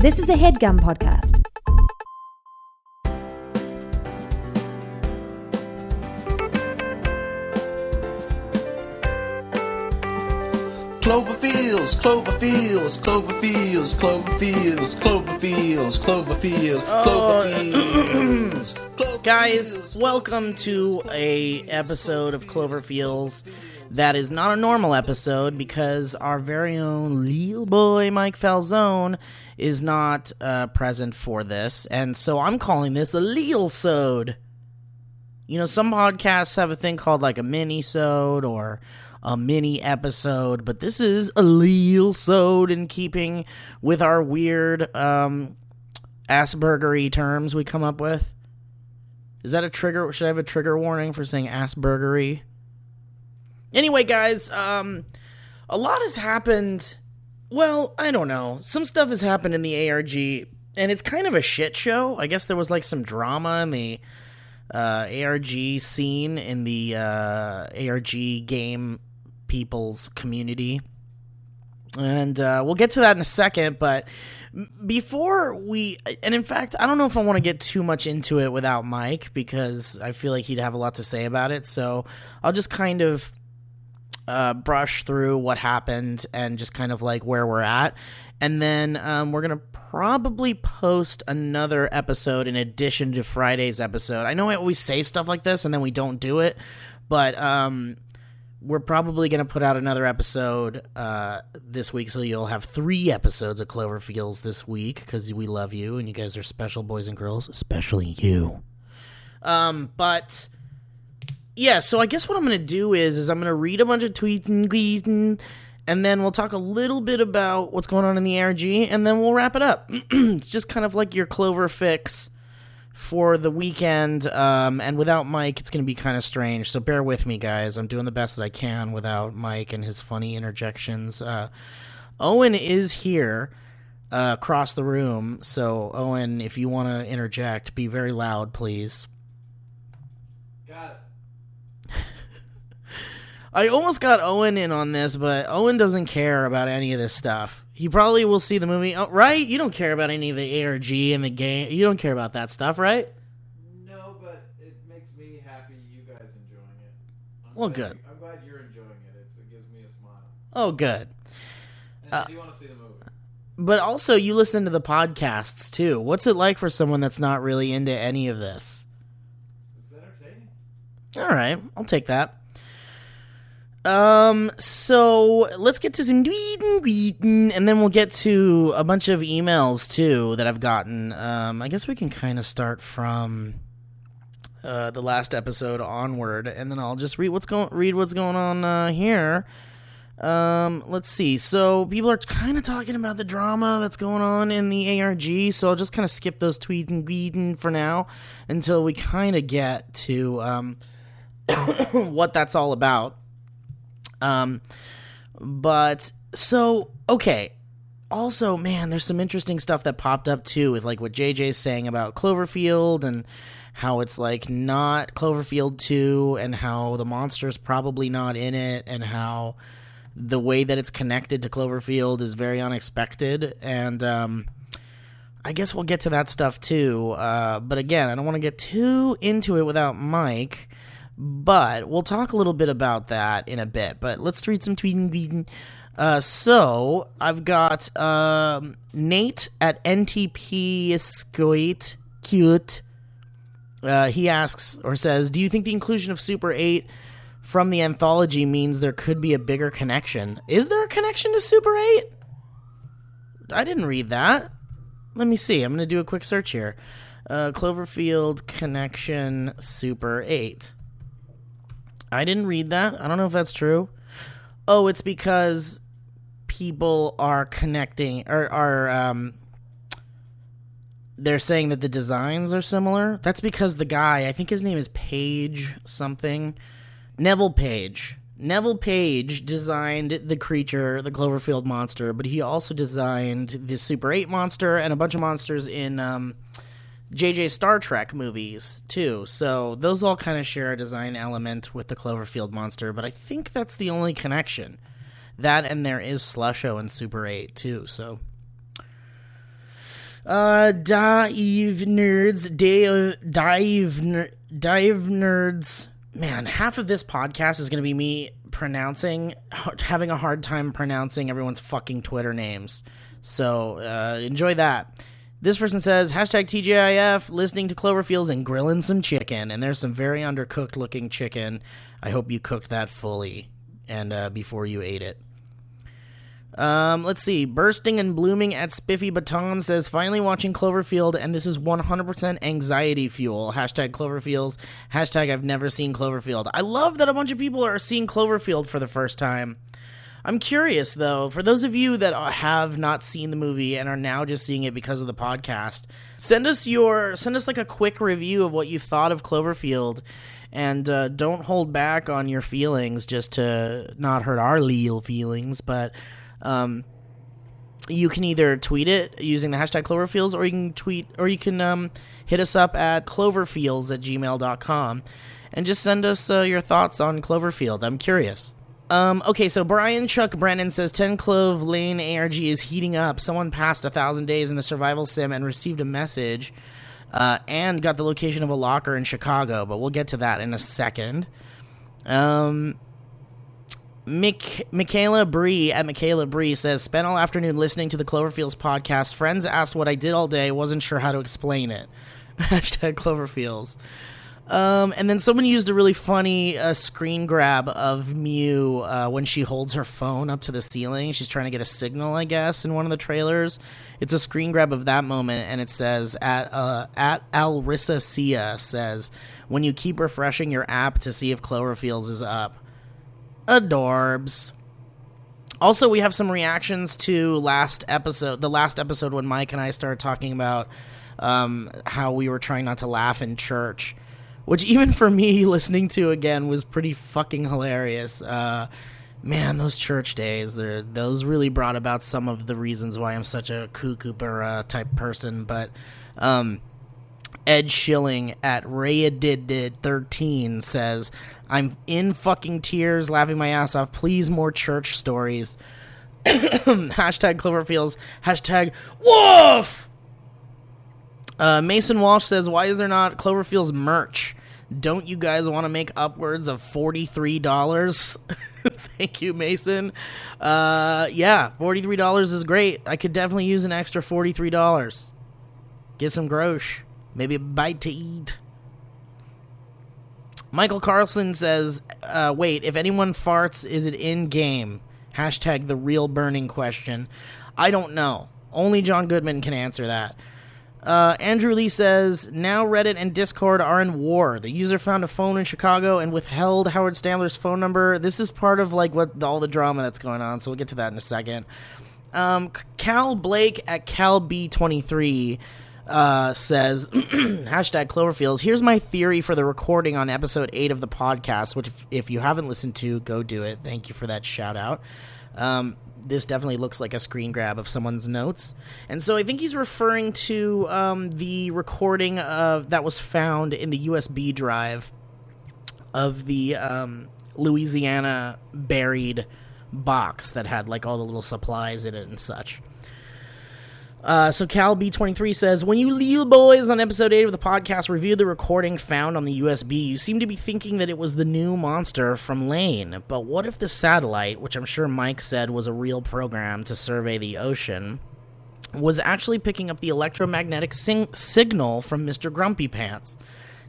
This is a HeadGum podcast. Cloverfeels, Cloverfeels, Cloverfeels, Cloverfeels, Cloverfeels, Cloverfeels, Cloverfeels. Guys, welcome to a episode of Cloverfeels that is not a normal episode because our very own LEEL boy Mike Falzone is not present for this, and so I'm calling this a LEEL-sode. You know, some podcasts have a thing called like a mini-sode or a mini episode, but this is a LEEL-sode in keeping with our weird Aspergery terms we come up with. Is that a trigger? Should I have a trigger warning for saying Aspergery? Anyway, guys, a lot has happened. Well, I don't know. Some stuff has happened in the ARG, and it's kind of a shit show. I guess there was like some drama in the ARG scene in the ARG game people's community, and we'll get to that in a second. But before we, and in fact, I don't know if I want to get too much into it without Mike, because I feel like he'd have a lot to say about it, so I'll just kind of brush through what happened and just kind of like where we're at, and then we're gonna probably post another episode in addition to Friday's episode. I know I always say stuff like this and then we don't do it, but we're probably going to put out another episode this week, so you'll have 3 episodes of Cloverfeels this week, because we love you, and you guys are special boys and girls, especially you. But, yeah, so I guess what I'm going to do is I'm going to read a bunch of tweets and then we'll talk a little bit about what's going on in the ARG, and then we'll wrap it up. It's just kind of like your Clover fix for the weekend, and without Mike, it's going to be kind of strange, so bear with me, guys. I'm doing the best that I can without Mike and his funny interjections. Owen is here across the room, so Owen, if you want to interject, be very loud, please. Got it. I almost got Owen in on this, but Owen doesn't care about any of this stuff. He probably will see the movie. Oh, right? You don't care about any of the ARG and the game. You don't care about that stuff, right? No, but it makes me happy you guys enjoying it. Good. I'm glad you're enjoying it. It gives me a smile. Oh, good. And do you want to see the movie? But also, you listen to the podcasts, too. What's it like for someone that's not really into any of this? It's entertaining. All right. I'll take that. So let's get to some tweeting, and then we'll get to a bunch of emails too that I've gotten. I guess we can kind of start from the last episode onward, and then I'll just read what's going on here. Let's see. So people are kind of talking about the drama that's going on in the ARG, so I'll just kind of skip those tweeting for now until we kind of get to what that's all about. But so, okay. Also, man, there's some interesting stuff that popped up too with like what JJ's saying about Cloverfield and how it's like not Cloverfield 2 and how the monster's probably not in it and how the way that it's connected to Cloverfield is very unexpected. And, I guess we'll get to that stuff too. But again, I don't want to get too into it without Mike. But we'll talk a little bit about that in a bit. But let's read some tweeting. So I've got Nate at NTP Scoit Cute. He asks or says, do you think the inclusion of Super 8 from the anthology means there could be a bigger connection? Is there a connection to Super 8? I didn't read that. Let me see. I'm going to do a quick search here. Cloverfield connection Super 8. I didn't read that. I don't know if that's true. Oh, it's because people are connecting, or they're saying that the designs are similar. That's because the guy, I think his name is Page something. Neville Page. Neville Page designed the creature, the Cloverfield monster, but he also designed the Super 8 monster and a bunch of monsters in JJ Star Trek movies, too. So those all kind of share a design element with the Cloverfield monster, but I think that's the only connection. That, and there is Slusho in Super 8, too, so... Dive nerds. Man, half of this podcast is going to be me having a hard time pronouncing everyone's fucking Twitter names. So, enjoy that. This person says, hashtag TGIF, listening to Cloverfeels and grilling some chicken. And there's some very undercooked looking chicken. I hope you cooked that fully and before you ate it. Let's see. Bursting and blooming at Spiffy Baton says, finally watching Cloverfield, and this is 100% anxiety fuel. Hashtag Cloverfields. Hashtag I've never seen Cloverfield. I love that a bunch of people are seeing Cloverfield for the first time. I'm curious, though, for those of you that have not seen the movie and are now just seeing it because of the podcast, send us like a quick review of what you thought of Cloverfield, and don't hold back on your feelings just to not hurt our LEEL feelings, but you can either tweet it using the hashtag Cloverfeels, or you can hit us up at cloverfeels@gmail.com and just send us your thoughts on Cloverfield. I'm curious. Okay, so Brian Chuck Brennan says 10 Clove Lane ARG is heating up. Someone passed 1,000 days in the survival sim and received a message and got the location of a locker in Chicago, but we'll get to that in a second. Michaela Bree says, spent all afternoon listening to the Cloverfields podcast. Friends asked what I did all day. Wasn't sure how to explain it. Hashtag Cloverfields. And then someone used a really funny screen grab of Mew when she holds her phone up to the ceiling. She's trying to get a signal, I guess, in one of the trailers. It's a screen grab of that moment, and it says, at Alrissa Sia says, when you keep refreshing your app to see if Cloverfields is up. Adorbs. Also, we have some reactions to the last episode when Mike and I started talking about how we were trying not to laugh in church, which even for me listening to again was pretty fucking hilarious. Man, those church days, those really brought about some of the reasons why I'm such a cuckoo type person. But Ed Schilling at Rayadid13 says, I'm in fucking tears, laughing my ass off. Please, more church stories. Hashtag Cloverfields. Hashtag Woof! Mason Walsh says, why is there not Cloverfields merch? Don't you guys want to make upwards of $43? Thank you, Mason. Yeah, $43 is great. I could definitely use an extra $43. Get some grosh. Maybe a bite to eat. Michael Carlson says, wait, if anyone farts, is it in-game? Hashtag the real burning question. I don't know. Only John Goodman can answer that. Andrew Lee says, now Reddit and Discord are in war. The user found a phone in Chicago and withheld Howard Standler's phone number. This is part of like all the drama that's going on, so we'll get to that in a second. Cal Blake at CalB23 says, hashtag Cloverfields, here's my theory for the recording on episode 8 of the podcast, which if you haven't listened to, go do it. Thank you for that shout out. This definitely looks like a screen grab of someone's notes. And so I think he's referring to the recording that was found in the USB drive of the Louisiana buried box that had like all the little supplies in it and such. So Cal B23 says, when you LEEL boys on episode 8 of the podcast reviewed the recording found on the USB, you seem to be thinking that it was the new monster from Lane. But what if the satellite, which I'm sure Mike said was a real program to survey the ocean, was actually picking up the electromagnetic signal from Mr. Grumpy Pants?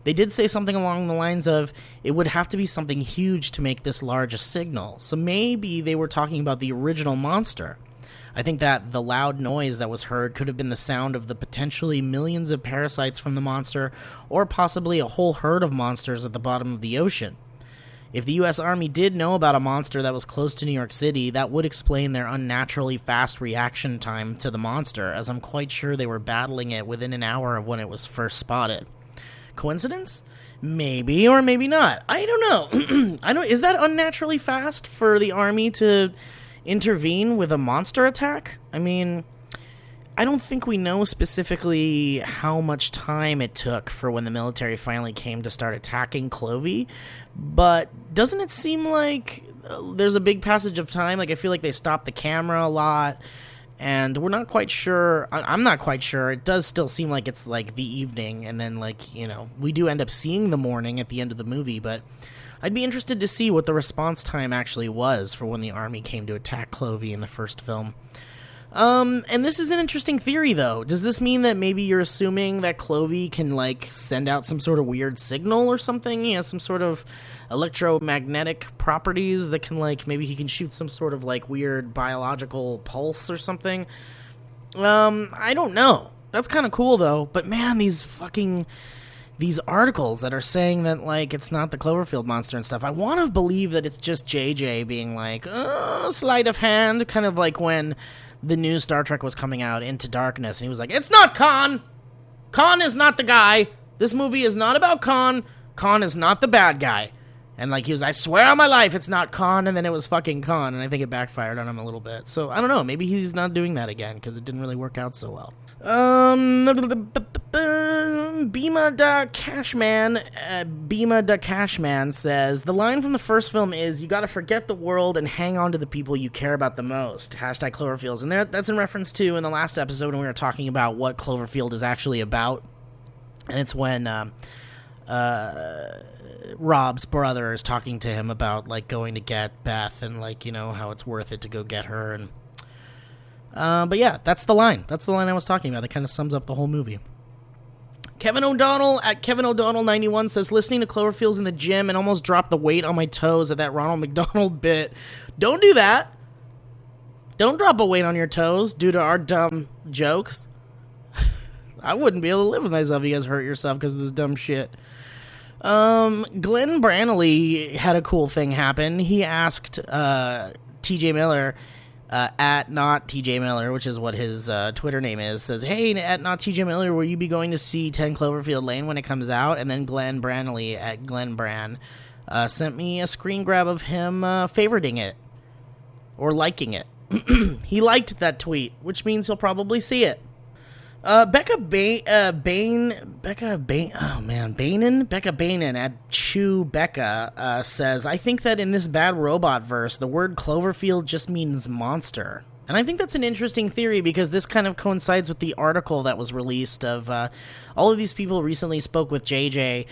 They did say something along the lines of, it would have to be something huge to make this large a signal. So maybe they were talking about the original monster. I think that the loud noise that was heard could have been the sound of the potentially millions of parasites from the monster, or possibly a whole herd of monsters at the bottom of the ocean. If the U.S. Army did know about a monster that was close to New York City, that would explain their unnaturally fast reaction time to the monster, as I'm quite sure they were battling it within an hour of when it was first spotted. Coincidence? Maybe or maybe not. I don't know. Is that unnaturally fast for the Army to intervene with a monster attack? I mean, I don't think we know specifically how much time it took for when the military finally came to start attacking Clovey, but doesn't it seem like there's a big passage of time? Like, I feel like they stopped the camera a lot, And we're not quite sure. I'm not quite sure. It does still seem like it's like the evening, and then like, you know, we do end up seeing the morning at the end of the movie, but I'd be interested to see what the response time actually was for when the army came to attack Clovey in the first film. And this is an interesting theory, though. Does this mean that maybe you're assuming that Clovey can, like, send out some sort of weird signal or something? He has some sort of electromagnetic properties that can, like, maybe he can shoot some sort of, like, weird biological pulse or something? I don't know. That's kind of cool, though. But, man, these articles that are saying that, like, it's not the Cloverfield monster and stuff, I want to believe that it's just JJ being like, sleight of hand, kind of like when the new Star Trek was coming out, Into Darkness, and he was like, it's not Khan! Khan is not the guy! This movie is not about Khan! Khan is not the bad guy! And, like, he was, I swear on my life, it's not Khan, and then it was fucking Khan, and I think it backfired on him a little bit. So, I don't know, maybe he's not doing that again, because it didn't really work out so well. Bima da Cashman says, the line from the first film is, you gotta forget the world and hang on to the people you care about the most. Hashtag Cloverfields. And that's in reference to, in the last episode when we were talking about what Cloverfield is actually about. And it's when, Rob's brother is talking to him about, like, going to get Beth and, like, you know, how it's worth it to go get her. And but yeah, that's the line. That's the line I was talking about. That kind of sums up the whole movie. Kevin O'Donnell at Kevin O'Donnell 91 says, listening to Cloverfields in the gym and almost dropped the weight on my toes at that Ronald McDonald bit. Don't do that. Don't drop a weight on your toes due to our dumb jokes. I wouldn't be able to live with myself if you guys hurt yourself because of this dumb shit. Glenn Branley had a cool thing happen. He asked TJ Miller, at not TJ Miller, which is what his Twitter name is, says, hey, at not TJ Miller, will you be going to see 10 Cloverfield Lane when it comes out? And then Glenn Branley at Glenn Bran sent me a screen grab of him favoriting it or liking it. He liked that tweet, which means he'll probably see it. Becca Bainan at Chew Becca says, I think that in this bad robot verse, the word Cloverfield just means monster. And I think that's an interesting theory because this kind of coincides with the article that was released of all of these people recently spoke with JJ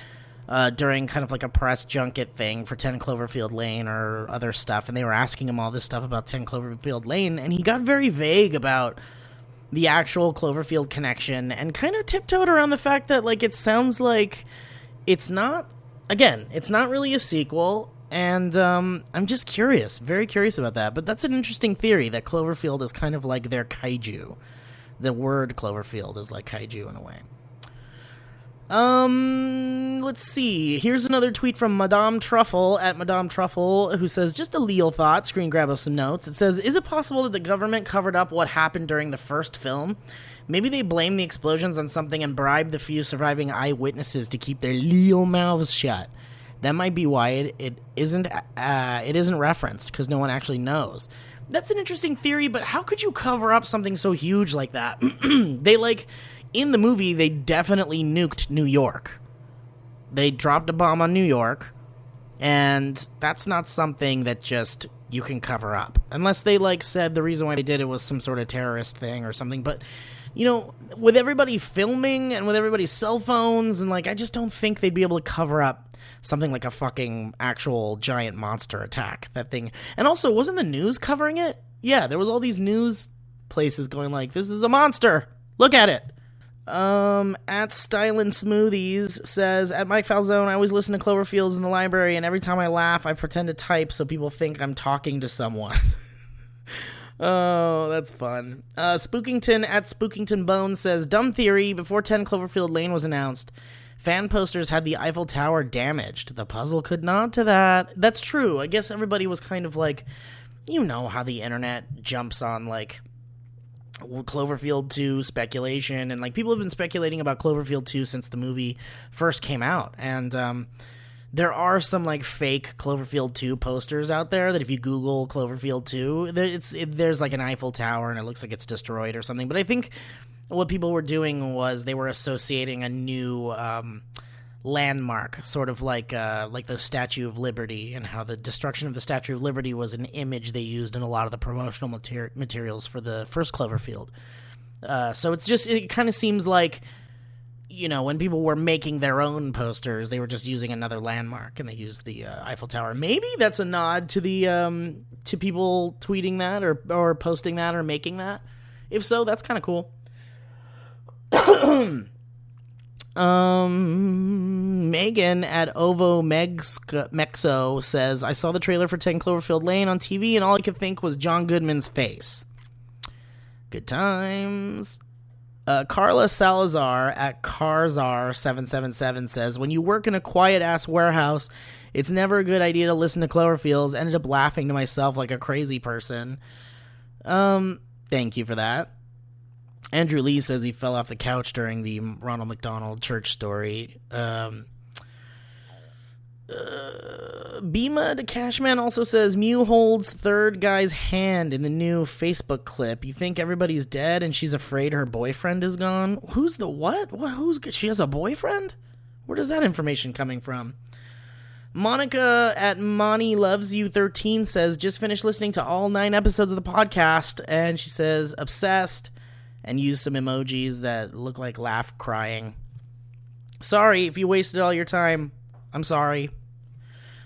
during kind of like a press junket thing for 10 Cloverfield Lane or other stuff. And they were asking him all this stuff about 10 Cloverfield Lane. And he got very vague about the actual Cloverfield connection and kind of tiptoed around the fact that, like, it sounds like it's not really a sequel, and I'm just curious, very curious about that. But that's an interesting theory, that Cloverfield is kind of like their kaiju. The word Cloverfield is like kaiju in a way. Let's see. Here's another tweet from Madame Truffle at Madame Truffle, who says, just a LEEL thought, screen grab of some notes. It says, is it possible that the government covered up what happened during the first film? Maybe they blamed the explosions on something and bribed the few surviving eyewitnesses to keep their LEEL mouths shut. That might be why it isn't referenced, because no one actually knows. That's an interesting theory, but how could you cover up something so huge like that? In the movie, they definitely nuked New York. They dropped a bomb on New York, and that's not something that just you can cover up. Unless they, said the reason why they did it was some sort of terrorist thing or something. But, with everybody filming and with everybody's cell phones, and, I just don't think they'd be able to cover up something like a fucking actual giant monster attack. That thing. And also, wasn't the news covering it? Yeah, there was all these news places going this is a monster. Look at it. At Stylin' Smoothies says, at Mike Falzone, I always listen to Cloverfields in the library, and every time I laugh, I pretend to type so people think I'm talking to someone. Oh, that's fun. Spookington at Spookington Bones says, dumb theory, before 10 Cloverfield Lane was announced, fan posters had the Eiffel Tower damaged. The puzzle could nod to that. That's true. I guess everybody was kind of how the internet jumps on, Cloverfield 2 speculation, and people have been speculating about Cloverfield 2 since the movie first came out, and there are some fake Cloverfield 2 posters out there that if you Google Cloverfield 2, there's an Eiffel Tower and it looks like it's destroyed or something. But I think what people were doing was they were associating a new landmark, sort of like the Statue of Liberty, and how the destruction of the Statue of Liberty was an image they used in a lot of the promotional materials for the first Cloverfield. So it kind of seems like, when people were making their own posters, they were just using another landmark, and they used the Eiffel Tower. Maybe that's a nod to the to people tweeting that or posting that or making that. If so, that's kind of cool. Megan at Ovo Mexo says, I saw the trailer for 10 Cloverfield Lane on TV, and all I could think was John Goodman's face. Good times. Carla Salazar at Carzar777 says, when you work in a quiet-ass warehouse, it's never a good idea to listen to Cloverfields. Ended up laughing to myself like a crazy person. Thank you for that. Andrew Lee says he fell off the couch during the Ronald McDonald church story. Bima the Cashman also says Mew holds third guy's hand in the new Facebook clip. You think everybody's dead and she's afraid her boyfriend is gone? Who's the what? She has a boyfriend? Where is that information coming from? Monica at Monty Loves You 13 says, just finished listening to all 9 episodes of the podcast, and she says obsessed, and used some emojis that look like laugh crying. Sorry if you wasted all your time. I'm sorry.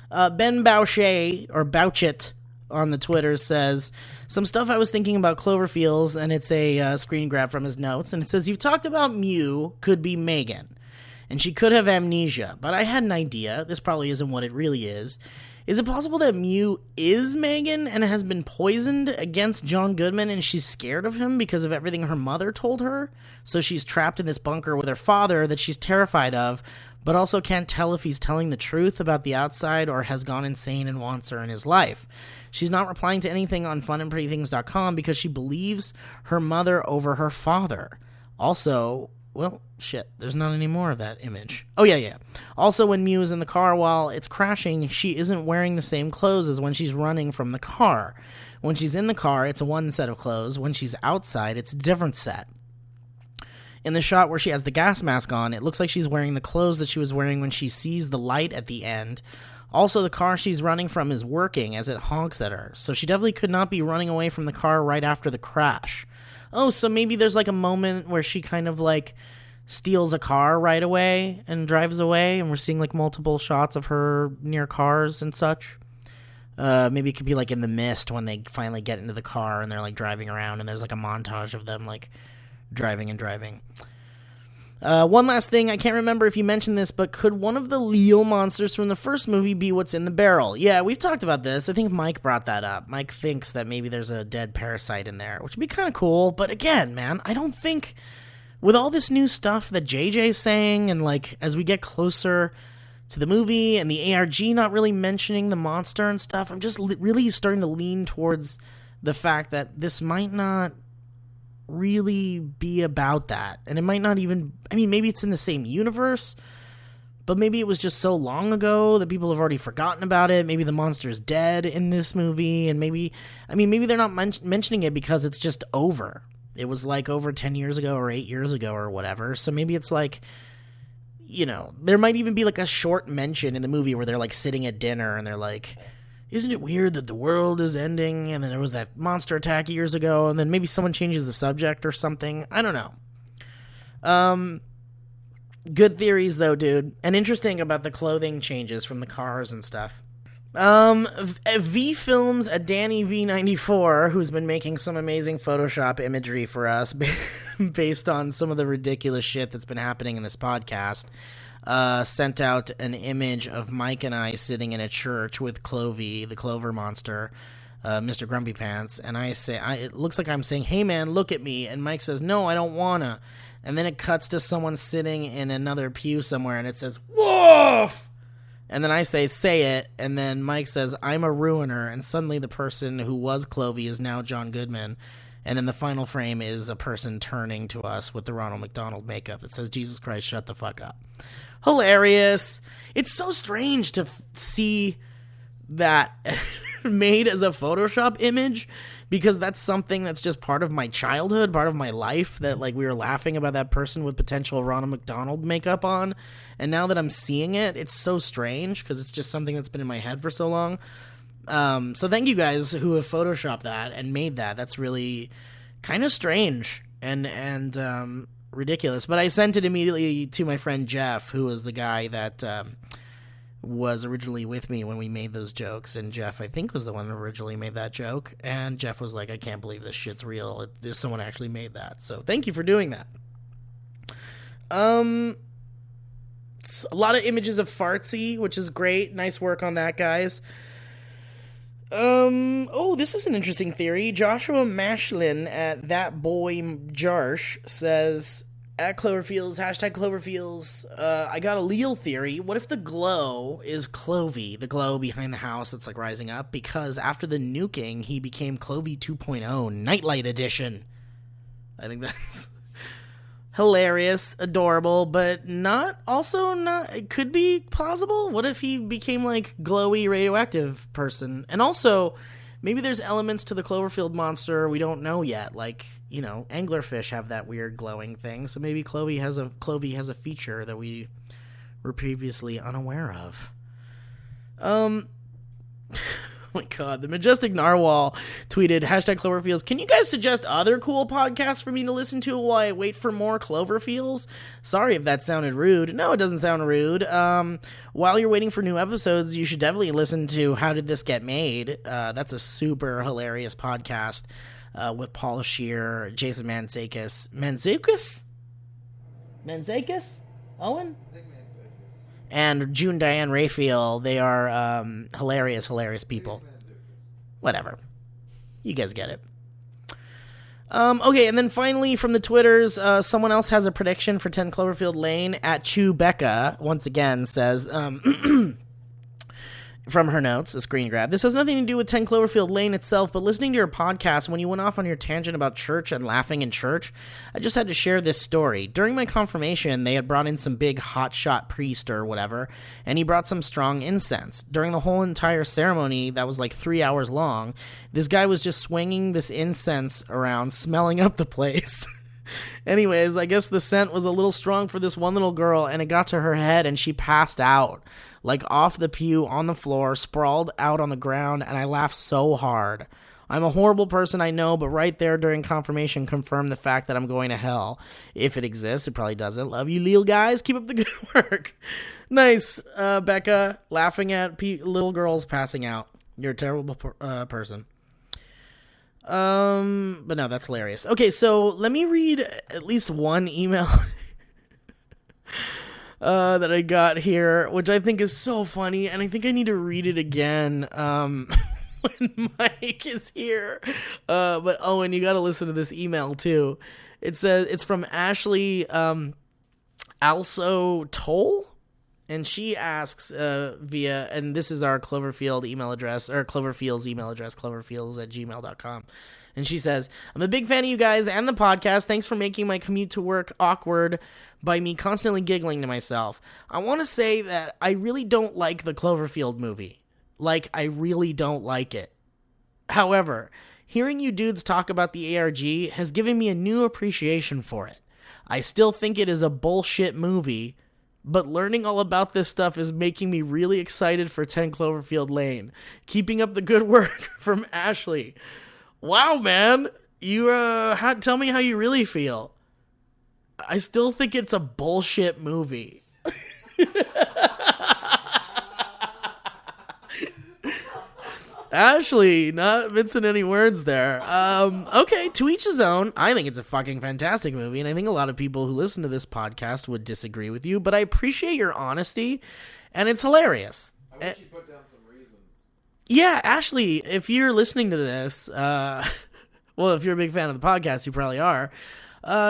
Ben Boucher, or Bouchit, on the Twitter says, some stuff I was thinking about Cloverfields, and it's a screen grab from his notes, and it says, you've talked about Mew could be Megan, and she could have amnesia, but I had an idea. This probably isn't what it really is. Is it possible that Mew is Megan and has been poisoned against John Goodman, and she's scared of him because of everything her mother told her? So she's trapped in this bunker with her father that she's terrified of, but also can't tell if he's telling the truth about the outside or has gone insane and wants her in his life. She's not replying to anything on funandprettythings.com because she believes her mother over her father. Also, well, shit, there's not any more of that image. Oh, yeah. Also, when Mew is in the car while it's crashing, she isn't wearing the same clothes as when she's running from the car. When she's in the car, it's one set of clothes. When she's outside, it's a different set. In the shot where she has the gas mask on, it looks like she's wearing the clothes that she was wearing when she sees the light at the end. Also, the car she's running from is working as it honks at her, so she definitely could not be running away from the car right after the crash. Oh, so maybe there's like a moment where she kind of like steals a car right away and drives away, and we're seeing like multiple shots of her near cars and such. Maybe it could be like in The Mist when they finally get into the car and they're like driving around, and there's like a montage of them like driving. One last thing, I can't remember if you mentioned this, but could one of the LEEL monsters from the first movie be what's in the barrel? Yeah, we've talked about this. I think Mike brought that up. Mike thinks that maybe there's a dead parasite in there, which would be kind of cool. But again, man, I don't think, with all this new stuff that JJ's saying, and like as we get closer to the movie and the ARG not really mentioning the monster and stuff, I'm just really starting to lean towards the fact that this might not really be about that. And it might not even, I mean, maybe it's in the same universe, but maybe it was just so long ago that people have already forgotten about it. Maybe the monster's dead in this movie, and maybe they're not mentioning it because it's just over. It was like over 10 years ago or 8 years ago or whatever. So maybe it's like, there might even be like a short mention in the movie where they're like sitting at dinner and they're like, isn't it weird that the world is ending, and then there was that monster attack years ago, and then maybe someone changes the subject or something. I don't know. Good theories, though, dude. And interesting about the clothing changes from the cars and stuff. V Films, a Danny V94, who's been making some amazing Photoshop imagery for us based on some of the ridiculous shit that's been happening in this podcast, sent out an image of Mike and I sitting in a church with Clovey, the Clover monster, Mr. Grumpy Pants, and I say, it looks like I'm saying, hey man, look at me, and Mike says, no, I don't wanna, and then it cuts to someone sitting in another pew somewhere, and it says, woof, and then I say it, and then Mike says, I'm a ruiner, and suddenly the person who was Clovey is now John Goodman, and then the final frame is a person turning to us with the Ronald McDonald makeup that says, Jesus Christ, shut the fuck up. Hilarious. It's so strange to see that made as a Photoshop image, because that's something that's just part of my childhood, part of my life, that like we were laughing about that person with potential Ronald McDonald makeup on, and now that I'm seeing it, it's so strange because it's just something that's been in my head for so long. So thank you guys who have photoshopped that and made that. That's really kind of strange and ridiculous. But I sent it immediately to my friend Jeff, who was the guy that was originally with me when we made those jokes. And Jeff, I think, was the one who originally made that joke. And Jeff was like, I can't believe this shit's real. There's someone actually made that. So thank you for doing that. It's a lot of images of Fartsy, which is great. Nice work on that, guys. Oh, this is an interesting theory. Joshua Mashlin at That Boy Jarsh says, at Cloverfeels, hashtag Cloverfeels, I got a LEEL theory. What if the glow is Clovey, the glow behind the house that's like rising up? Because after the nuking, he became Clovey 2.0, Nightlight Edition. I think that's hilarious, adorable, but it could be plausible. What if he became like glowy radioactive person? And also, maybe there's elements to the Cloverfield monster we don't know yet. Like, you know, anglerfish have that weird glowing thing, so maybe Clovey has a feature that we were previously unaware of. Oh my god, the Majestic Narwhal tweeted, hashtag Cloverfields, can you guys suggest other cool podcasts for me to listen to while I wait for more Cloverfields? Sorry if that sounded rude. No, it doesn't sound rude. While you're waiting for new episodes, you should definitely listen to How Did This Get Made? That's a super hilarious podcast with Paul Scheer, Jason Mantzakis. Mantzakis? Owen? And June Diane Raphael. They are hilarious people. Whatever. You guys get it. Okay, and then finally from the Twitters, someone else has a prediction for 10 Cloverfield Lane. At Chewbecca, once again, says... from her notes, a screen grab. This has nothing to do with 10 Cloverfield Lane itself, but listening to your podcast when you went off on your tangent about church and laughing in church, I just had to share this story. During my confirmation, they had brought in some big hotshot priest or whatever, and he brought some strong incense. During the whole entire ceremony, that was like 3 hours long, this guy was just swinging this incense around, smelling up the place. Anyways, I guess the scent was a little strong for this one little girl, and it got to her head, and she passed out. Like off the pew, on the floor, sprawled out on the ground, and I laughed so hard. I'm a horrible person, I know, but right there during confirmation confirmed the fact that I'm going to hell. If it exists, it probably doesn't. Love you, LEEL guys. Keep up the good work. Nice, Becca, laughing at little girls passing out. You're a terrible person. But no, that's hilarious. Okay, so let me read at least one email that I got here, which I think is so funny, and I think I need to read it again when Mike is here. But Owen, you got to listen to this email too. It says it's from Ashley Also Toll, and she asks via, and this is our Cloverfield email address, or Cloverfield's email address, cloverfields@gmail.com. And she says, I'm a big fan of you guys and the podcast. Thanks for making my commute to work awkward by me constantly giggling to myself. I want to say that I really don't like the Cloverfield movie. Like, I really don't like it. However, hearing you dudes talk about the ARG has given me a new appreciation for it. I still think it is a bullshit movie, but learning all about this stuff is making me really excited for 10 Cloverfield Lane. Keeping up the good work from Ashley. Wow, man. You tell me how you really feel. I still think it's a bullshit movie. Ashley, not mincing any words there. Okay, to each his own. I think it's a fucking fantastic movie, and I think a lot of people who listen to this podcast would disagree with you, but I appreciate your honesty, and it's hilarious. I wish you put down some reasons. Yeah, Ashley, if you're listening to this, well, if you're a big fan of the podcast, you probably are,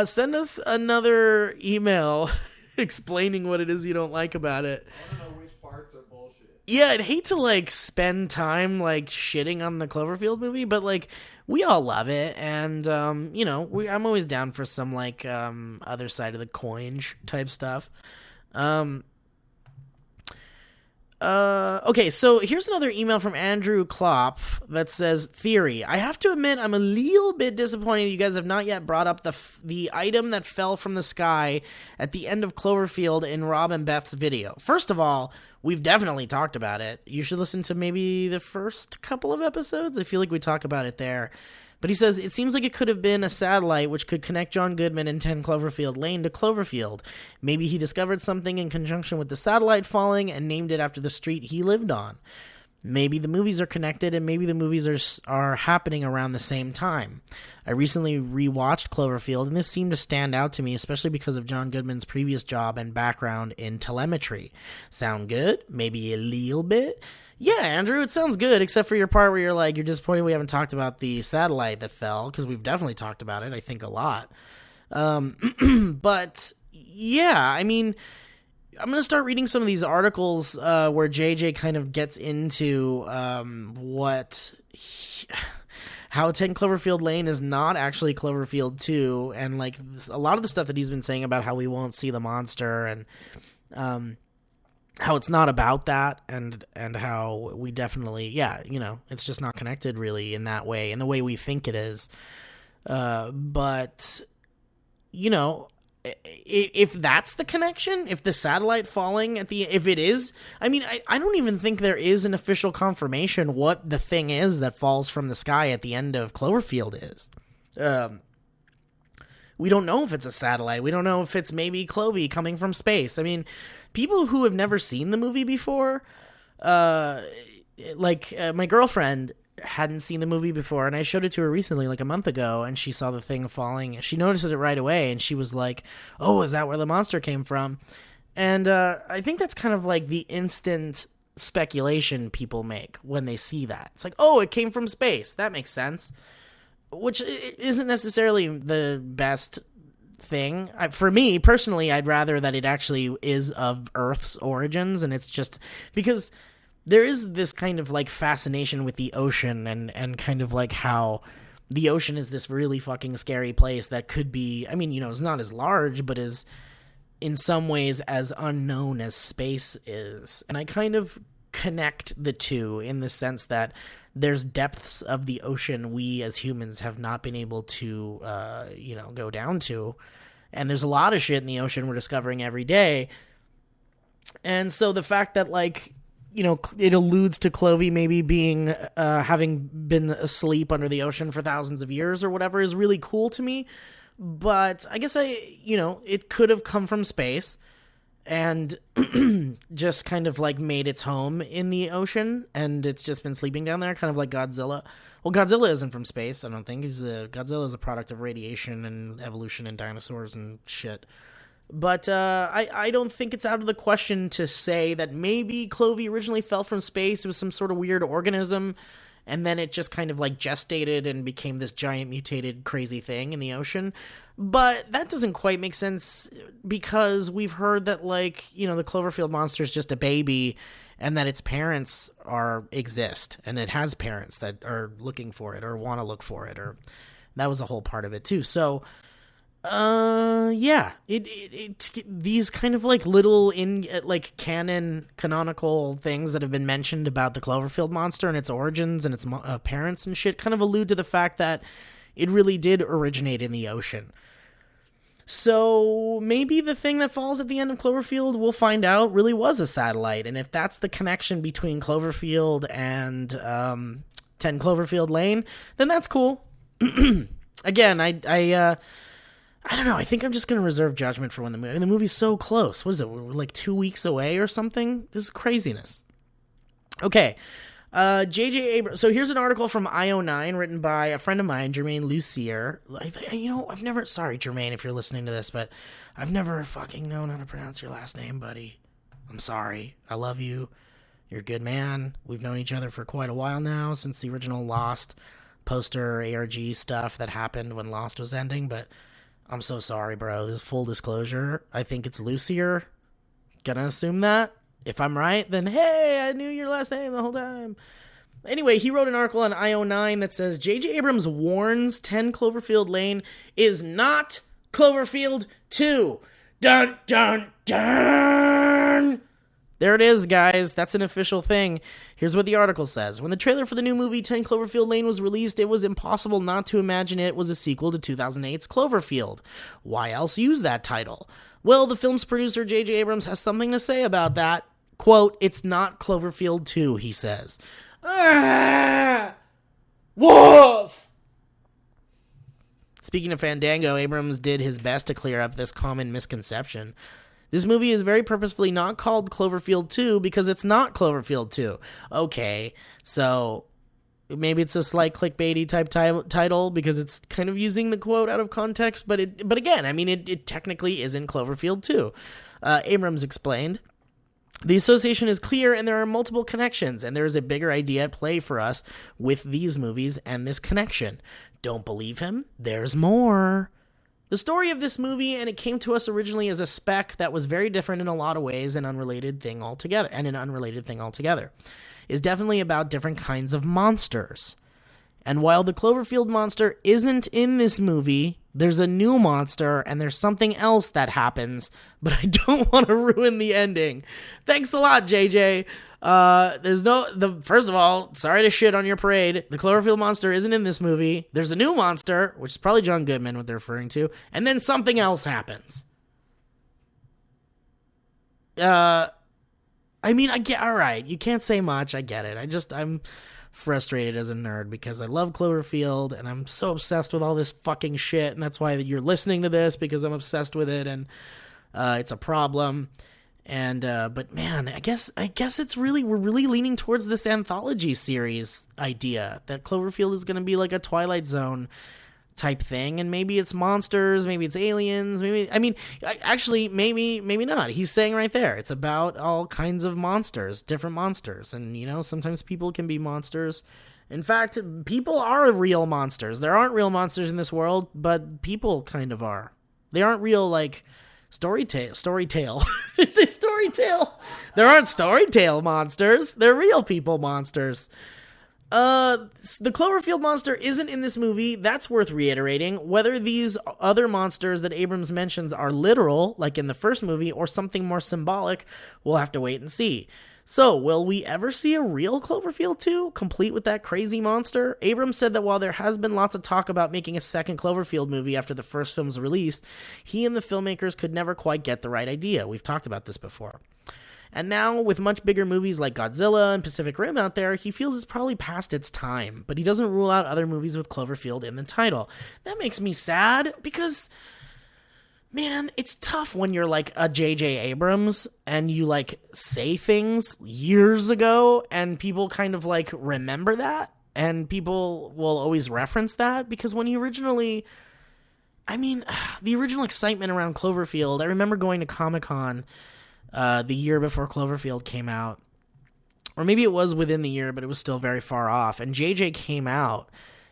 send us another email explaining what it is you don't like about it. I want to know which parts are bullshit. Yeah, I'd hate to, like, spend time, like, shitting on the Cloverfield movie, but, like, we all love it, and, you know, I'm always down for some, like, other side of the coin type stuff. Okay, so here's another email from Andrew Klopf that says, Theory. I have to admit I'm a little bit disappointed you guys have not yet brought up the item that fell from the sky at the end of Cloverfield in Rob and Beth's video. First of all, we've definitely talked about it. You should listen to maybe the first couple of episodes. I feel like we talk about it there. But he says, it seems like it could have been a satellite which could connect John Goodman and 10 Cloverfield Lane to Cloverfield. Maybe he discovered something in conjunction with the satellite falling and named it after the street he lived on. Maybe the movies are connected and maybe the movies are happening around the same time. I recently rewatched Cloverfield and this seemed to stand out to me, especially because of John Goodman's previous job and background in telemetry. Sound good? Maybe a little bit? Yeah, Andrew, it sounds good, except for your part where you're like, you're disappointed we haven't talked about the satellite that fell, because we've definitely talked about it, I think, a lot. But, yeah, I mean, I'm going to start reading some of these articles where JJ kind of gets into how 10 Cloverfield Lane is not actually Cloverfield 2, and, like, a lot of the stuff that he's been saying about how we won't see the monster, and how it's not about that, and how we definitely, it's just not connected really in that way, in the way we think it is. But, if that's the connection, if the satellite falling if it is, I mean, I don't even think there is an official confirmation what the thing is that falls from the sky at the end of Cloverfield is. We don't know if it's a satellite. We don't know if it's maybe Clovey coming from space. I mean, people who have never seen the movie before, my girlfriend hadn't seen the movie before, and I showed it to her recently, like a month ago, and she saw the thing falling. She noticed it right away, and she was like, oh, is that where the monster came from? And I think that's kind of like the instant speculation people make when they see that. It's like, oh, it came from space. That makes sense. Which isn't necessarily the best thing. For me, personally, I'd rather that it actually is of Earth's origins, and it's just because there is this kind of, like, fascination with the ocean and kind of, like, how the ocean is this really fucking scary place that could be, I mean, it's not as large, but is in some ways as unknown as space is. And I kind of connect the two in the sense that there's depths of the ocean we as humans have not been able to, go down to. And there's a lot of shit in the ocean we're discovering every day. And so the fact that, like, it alludes to Clovey maybe being, having been asleep under the ocean for thousands of years or whatever is really cool to me. But I guess it could have come from space and just kind of, like, made its home in the ocean, and it's just been sleeping down there, kind of like Godzilla. Well, Godzilla isn't from space, I don't think. Godzilla is a product of radiation and evolution and dinosaurs and shit. But I don't think it's out of the question to say that maybe Clovey originally fell from space. It was some sort of weird organism, and then it just kind of, like, gestated and became this giant mutated crazy thing in the ocean. But that doesn't quite make sense because we've heard that, like, the Cloverfield monster is just a baby and that its parents exist, and it has parents that are looking for it or want to look for it, or that was a whole part of it too. So, these kind of, like, little canonical things that have been mentioned about the Cloverfield monster and its origins and its parents and shit kind of allude to the fact that it really did originate in the ocean. So maybe the thing that falls at the end of Cloverfield, we'll find out, really was a satellite. And if that's the connection between Cloverfield and 10 Cloverfield Lane, then that's cool. Again, I don't know. I think I'm just going to reserve judgment for when the movie's so close. What is it? We're like 2 weeks away or something? This is craziness. Okay. J.J. Abrams. So here's an article from IO9 written by a friend of mine, Jermaine Lucier. Sorry, Jermaine, if you're listening to this, but I've never fucking known how to pronounce your last name, buddy. I'm sorry. I love you. You're a good man. We've known each other for quite a while now, since the original Lost poster ARG stuff that happened when Lost was ending, but I'm so sorry, bro. This is full disclosure. I think it's Lucier. Gonna assume that. If I'm right, then hey, I knew your last name the whole time. Anyway, he wrote an article on IO9 that says, J.J. Abrams warns 10 Cloverfield Lane is not Cloverfield 2. Dun, dun, dun! There it is, guys. That's an official thing. Here's what the article says. When the trailer for the new movie 10 Cloverfield Lane was released, it was impossible not to imagine it was a sequel to 2008's Cloverfield. Why else use that title? Well, the film's producer, J.J. Abrams, has something to say about that. Quote, "It's not Cloverfield 2, he says. Woof! Speaking of Fandango, Abrams did his best to clear up this common misconception. This movie is very purposefully not called Cloverfield 2 because it's not Cloverfield 2. Okay, so maybe it's a slight clickbaity type title because it's kind of using the quote out of context, but again, I mean, it technically isn't Cloverfield 2. Abrams explained, "The association is clear and there are multiple connections, and there is a bigger idea at play for us with these movies and this connection. Don't believe him? There's more. The story of this movie, and it came to us originally as a spec that was very different in a lot of ways and an unrelated thing altogether, is definitely about different kinds of monsters. And while the Cloverfield monster isn't in this movie, there's a new monster and there's something else that happens, but I don't want to ruin the ending." Thanks a lot, JJ. First of all, sorry to shit on your parade. The Cloverfield monster isn't in this movie. There's a new monster, which is probably John Goodman, what they're referring to, and then something else happens. I mean, I get, all right, you can't say much, I get it. I'm frustrated as a nerd because I love Cloverfield and I'm so obsessed with all this fucking shit, and that's why you're listening to this, because I'm obsessed with it, and it's a problem. And but man, I guess we're really leaning towards this anthology series idea that Cloverfield is going to be like a Twilight Zone type thing, and maybe it's monsters, maybe it's aliens, maybe not. He's saying right there, it's about all kinds of monsters, different monsters, and sometimes people can be monsters. In fact, people are real monsters. There aren't real monsters in this world, but people kind of are. They aren't real, like Storytale. Is it Storytale? There aren't Storytale monsters. They're real people monsters. The Cloverfield monster isn't in this movie. That's worth reiterating. Whether these other monsters that Abrams mentions are literal, like in the first movie, or something more symbolic, we'll have to wait and see. So, will we ever see a real Cloverfield 2, complete with that crazy monster? Abrams said that while there has been lots of talk about making a second Cloverfield movie after the first film's released, he and the filmmakers could never quite get the right idea. We've talked about this before. And now, with much bigger movies like Godzilla and Pacific Rim out there, he feels it's probably past its time, but he doesn't rule out other movies with Cloverfield in the title. That makes me sad, because man, it's tough when you're like a J.J. Abrams and you like say things years ago and people kind of like remember that, and people will always reference that, because when you originally, the original excitement around Cloverfield, I remember going to Comic-Con the year before Cloverfield came out, or maybe it was within the year, but it was still very far off, and JJ came out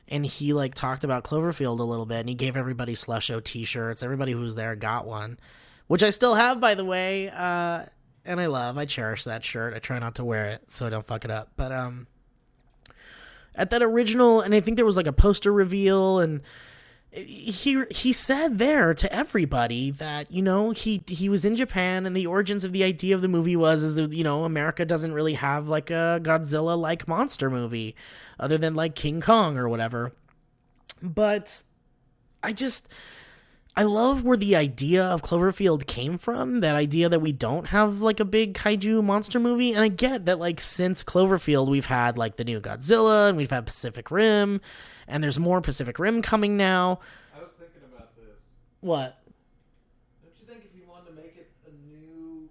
and he like talked about Cloverfield a little bit, and he gave everybody Slusho t-shirts. Everybody who was there got one, which I still have, by the way, and I cherish that shirt. I try not to wear it so I don't fuck it up, but at that original, and I think there was like a poster reveal, and he said there to everybody that, he was in Japan, and the origins of the idea of the movie is that, America doesn't really have like a Godzilla-like monster movie other than like King Kong or whatever. But I love where the idea of Cloverfield came from, that idea that we don't have like a big kaiju monster movie. And I get that, like, since Cloverfield, we've had like the new Godzilla, and we've had Pacific Rim, and there's more Pacific Rim coming now. I was thinking about this. What? Don't you think if you wanted to make it a new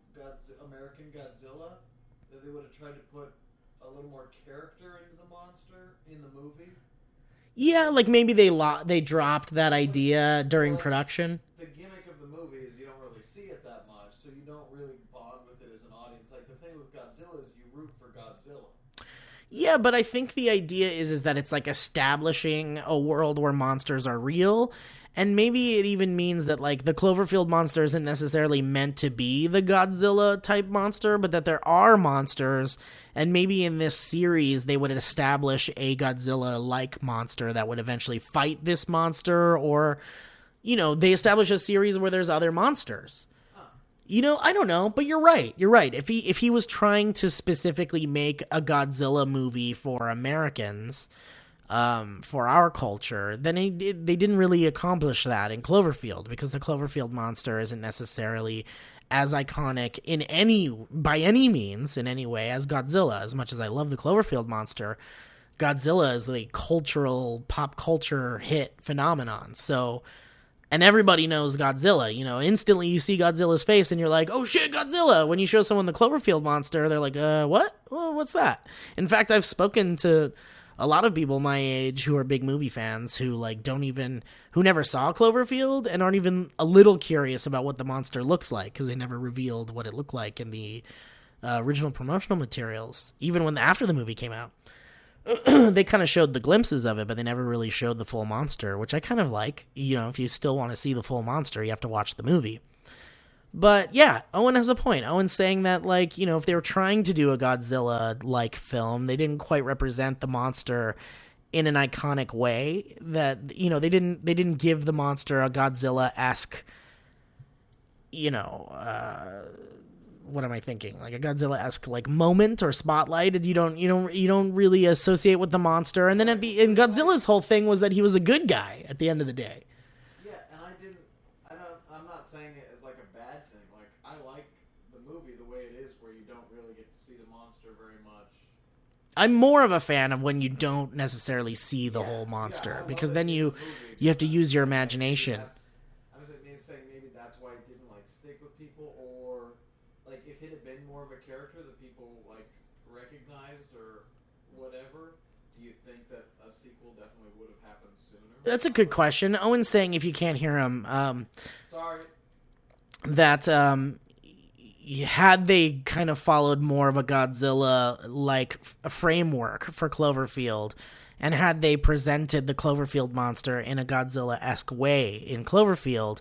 American Godzilla, that they would have tried to put a little more character into the monster in the movie? Yeah, like maybe they dropped that idea during production. The gimmick of the movie is you don't really see it that much, so you don't really bond with it as an audience. Like, the thing with Godzilla is you root for Godzilla. Yeah, but I think the idea is that it's like establishing a world where monsters are real, and maybe it even means that like the Cloverfield monster isn't necessarily meant to be the Godzilla type monster, but that there are monsters, and maybe in this series they would establish a Godzilla-like monster that would eventually fight this monster, or they establish a series where there's other monsters. You know, I don't know, but you're right. You're right. If he was trying to specifically make a Godzilla movie for Americans, for our culture, then they didn't really accomplish that in Cloverfield, because the Cloverfield monster isn't necessarily as iconic by any means in any way as Godzilla. As much as I love the Cloverfield monster, Godzilla is a pop culture hit phenomenon. So, and everybody knows Godzilla. You know, instantly you see Godzilla's face and you're like, oh shit, Godzilla. When you show someone the Cloverfield monster, they're like, what? Well, what's that? In fact, I've spoken to a lot of people my age who are big movie fans who who never saw Cloverfield and aren't even a little curious about what the monster looks like, because they never revealed what it looked like in the original promotional materials, even after the movie came out. They kind of showed the glimpses of it, but they never really showed the full monster, which I kind of like. You know, if you still want to see the full monster, you have to watch the movie. But yeah, Owen has a point. Owen's saying that, like, you know, if they were trying to do a Godzilla-like film, they didn't quite represent the monster in an iconic way. That, you know, they didn't give the monster a Godzilla-esque, you know, what am I thinking? Like a Godzilla-esque like moment or spotlight, and you don't really associate with the monster. And then and Godzilla's whole thing was that he was a good guy at the end of the day. Yeah, and I'm not saying it as like a bad thing. Like, I like the movie the way it is, where you don't really get to see the monster very much. I'm more of a fan of when you don't necessarily see the whole monster, because then you have to use your imagination. I'm saying maybe that's why it didn't like stick with people, or like if it had been more of a character that people like recognized or whatever. Do you think that a sequel definitely would have happened sooner? That's a good question. Owen's saying, if you can't hear him, sorry, that had they kind of followed more of a Godzilla-like framework for Cloverfield, and had they presented the Cloverfield monster in a Godzilla-esque way in Cloverfield,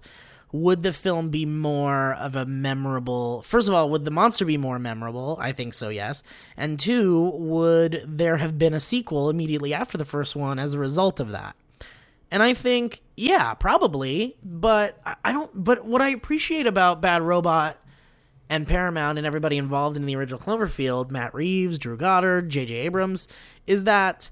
would the film be more of a memorable... First of all, would the monster be more memorable? I think so, yes. And two, would there have been a sequel immediately after the first one as a result of that? And I think, yeah, probably. But But what I appreciate about Bad Robot and Paramount and everybody involved in the original Cloverfield, Matt Reeves, Drew Goddard, J.J. Abrams, is that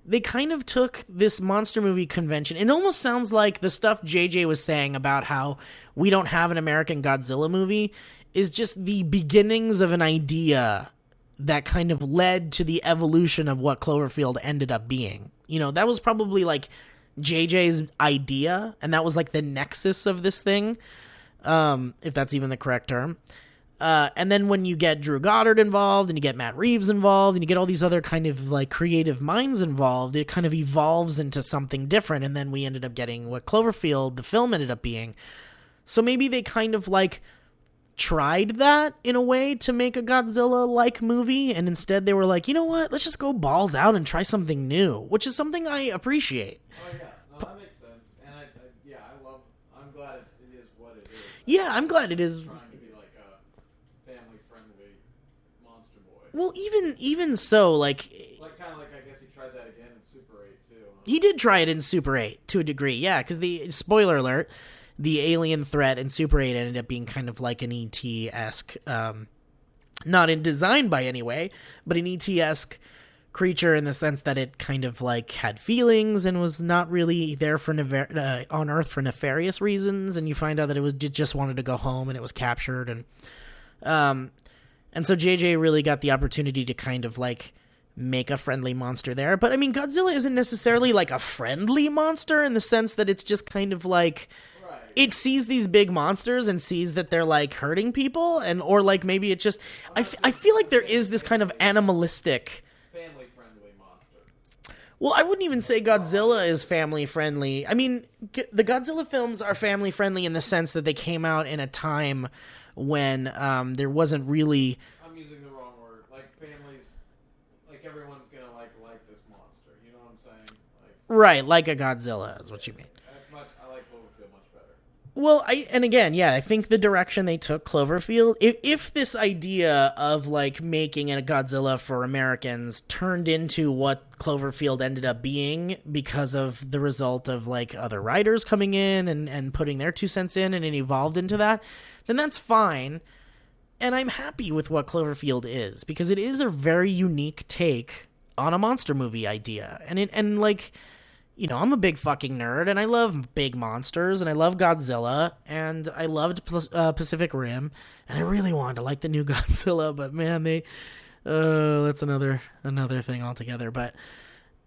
they kind of took this monster movie convention. It almost sounds like the stuff JJ was saying about how we don't have an American Godzilla movie is just the beginnings of an idea that kind of led to the evolution of what Cloverfield ended up being. You know, that was probably like JJ's idea, and that was like the nexus of this thing, if that's even the correct term. And then when you get Drew Goddard involved, and you get Matt Reeves involved, and you get all these other kind of like creative minds involved, it kind of evolves into something different. And then we ended up getting what Cloverfield, the film, ended up being. So maybe they kind of like tried that in a way to make a Godzilla-like movie, and instead they were like, you know what, let's just go balls out and try something new, which is something I appreciate. Oh yeah, no, that makes sense. And I'm glad it is what it is. Yeah, I'm glad it is. Trying to be like a family-friendly monster boy. Well, even so, like kind of like, I guess he tried that again in Super 8 too. Huh? He did try it in Super 8 to a degree, yeah, because the spoiler alert, the alien threat in Super 8 ended up being kind of like an ET-esque, not in design by any way, but an ET-esque creature in the sense that it kind of like had feelings and was not really there for on Earth for nefarious reasons. And you find out that it just wanted to go home, and it was captured, and so JJ really got the opportunity to kind of like make a friendly monster there. But I mean, Godzilla isn't necessarily like a friendly monster in the sense that it's just kind of like, it sees these big monsters and sees that they're like hurting people, or like maybe it just, I feel like there is this kind of animalistic, family-friendly monster. Well, I wouldn't even say Godzilla is family-friendly. I mean, the Godzilla films are family-friendly in the sense that they came out in a time when there wasn't really... I'm using the wrong word. Like, families, like everyone's gonna like this monster. You know what I'm saying? Like, right, like a Godzilla is what you mean. I like Cloverfield much better. Well, I think the direction they took Cloverfield, if this idea of like making a Godzilla for Americans turned into what Cloverfield ended up being because of the result of like other writers coming in and putting their 2 cents in and it evolved into that, then that's fine. And I'm happy with what Cloverfield is because it is a very unique take on a monster movie idea. And like, you know, I'm a big fucking nerd, and I love big monsters, and I love Godzilla, and I loved Pacific Rim, and I really wanted to like the new Godzilla, but man, that's another thing altogether. But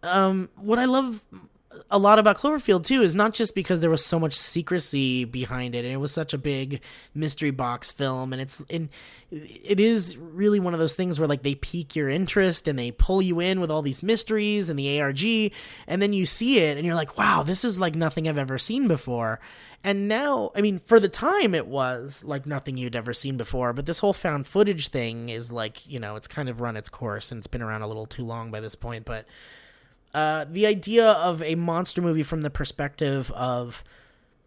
what I love a lot about Cloverfield too is not just because there was so much secrecy behind it, and it was such a big mystery box film, and it is really one of those things where like they pique your interest and they pull you in with all these mysteries and the ARG, and then you see it and you're like, wow, this is like nothing I've ever seen before. And now, I mean, for the time it was like nothing you'd ever seen before, but this whole found footage thing is like, you know, it's kind of run its course and it's been around a little too long by this point. But the idea of a monster movie from the perspective of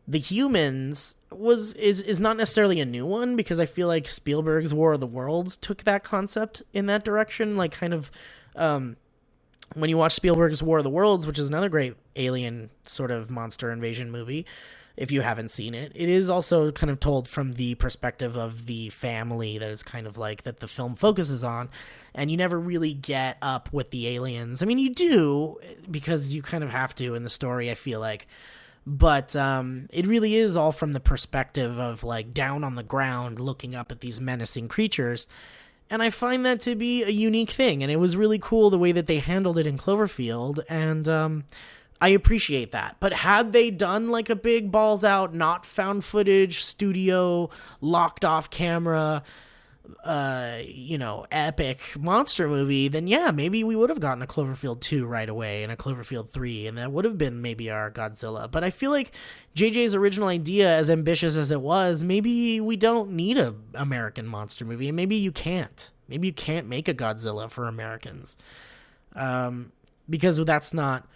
the humans is not necessarily a new one, because I feel like Spielberg's War of the Worlds took that concept in that direction. Like kind of when you watch Spielberg's War of the Worlds, which is another great alien sort of monster invasion movie, if you haven't seen it, it is also kind of told from the perspective of the family that is kind of like that the film focuses on. And you never really get up with the aliens. I mean, you do, because you kind of have to in the story, I feel like. But it really is all from the perspective of, like, down on the ground looking up at these menacing creatures. And I find that to be a unique thing. And it was really cool the way that they handled it in Cloverfield. And I appreciate that. But had they done, like, a big balls out, not found footage, studio, locked off camera, epic monster movie, then yeah, maybe we would have gotten a Cloverfield 2 right away and a Cloverfield 3, and that would have been maybe our Godzilla. But I feel like JJ's original idea, as ambitious as it was, maybe we don't need a American monster movie, and maybe you can't. Maybe you can't make a Godzilla for Americans. Because that's not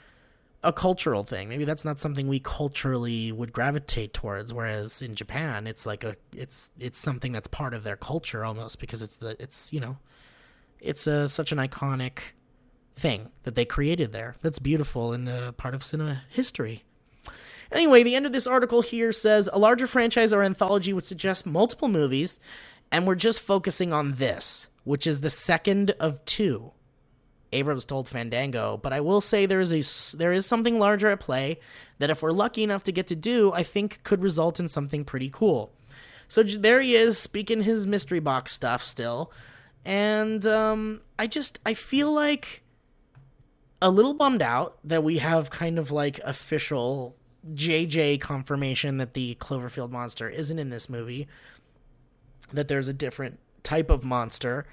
a cultural thing. Maybe that's not something we culturally would gravitate towards, whereas in Japan it's like it's something that's part of their culture almost, because it's such an iconic thing that they created there. That's beautiful and part of cinema history. Anyway, the end of this article here says a larger franchise or anthology would suggest multiple movies, and we're just focusing on this, which is the second of 2. Abrams told Fandango, but I will say there is something larger at play that if we're lucky enough to get to do, I think could result in something pretty cool. So there he is, speaking his mystery box stuff still, and I feel like a little bummed out that we have kind of like official JJ confirmation that the Cloverfield monster isn't in this movie, that there's a different type of monster.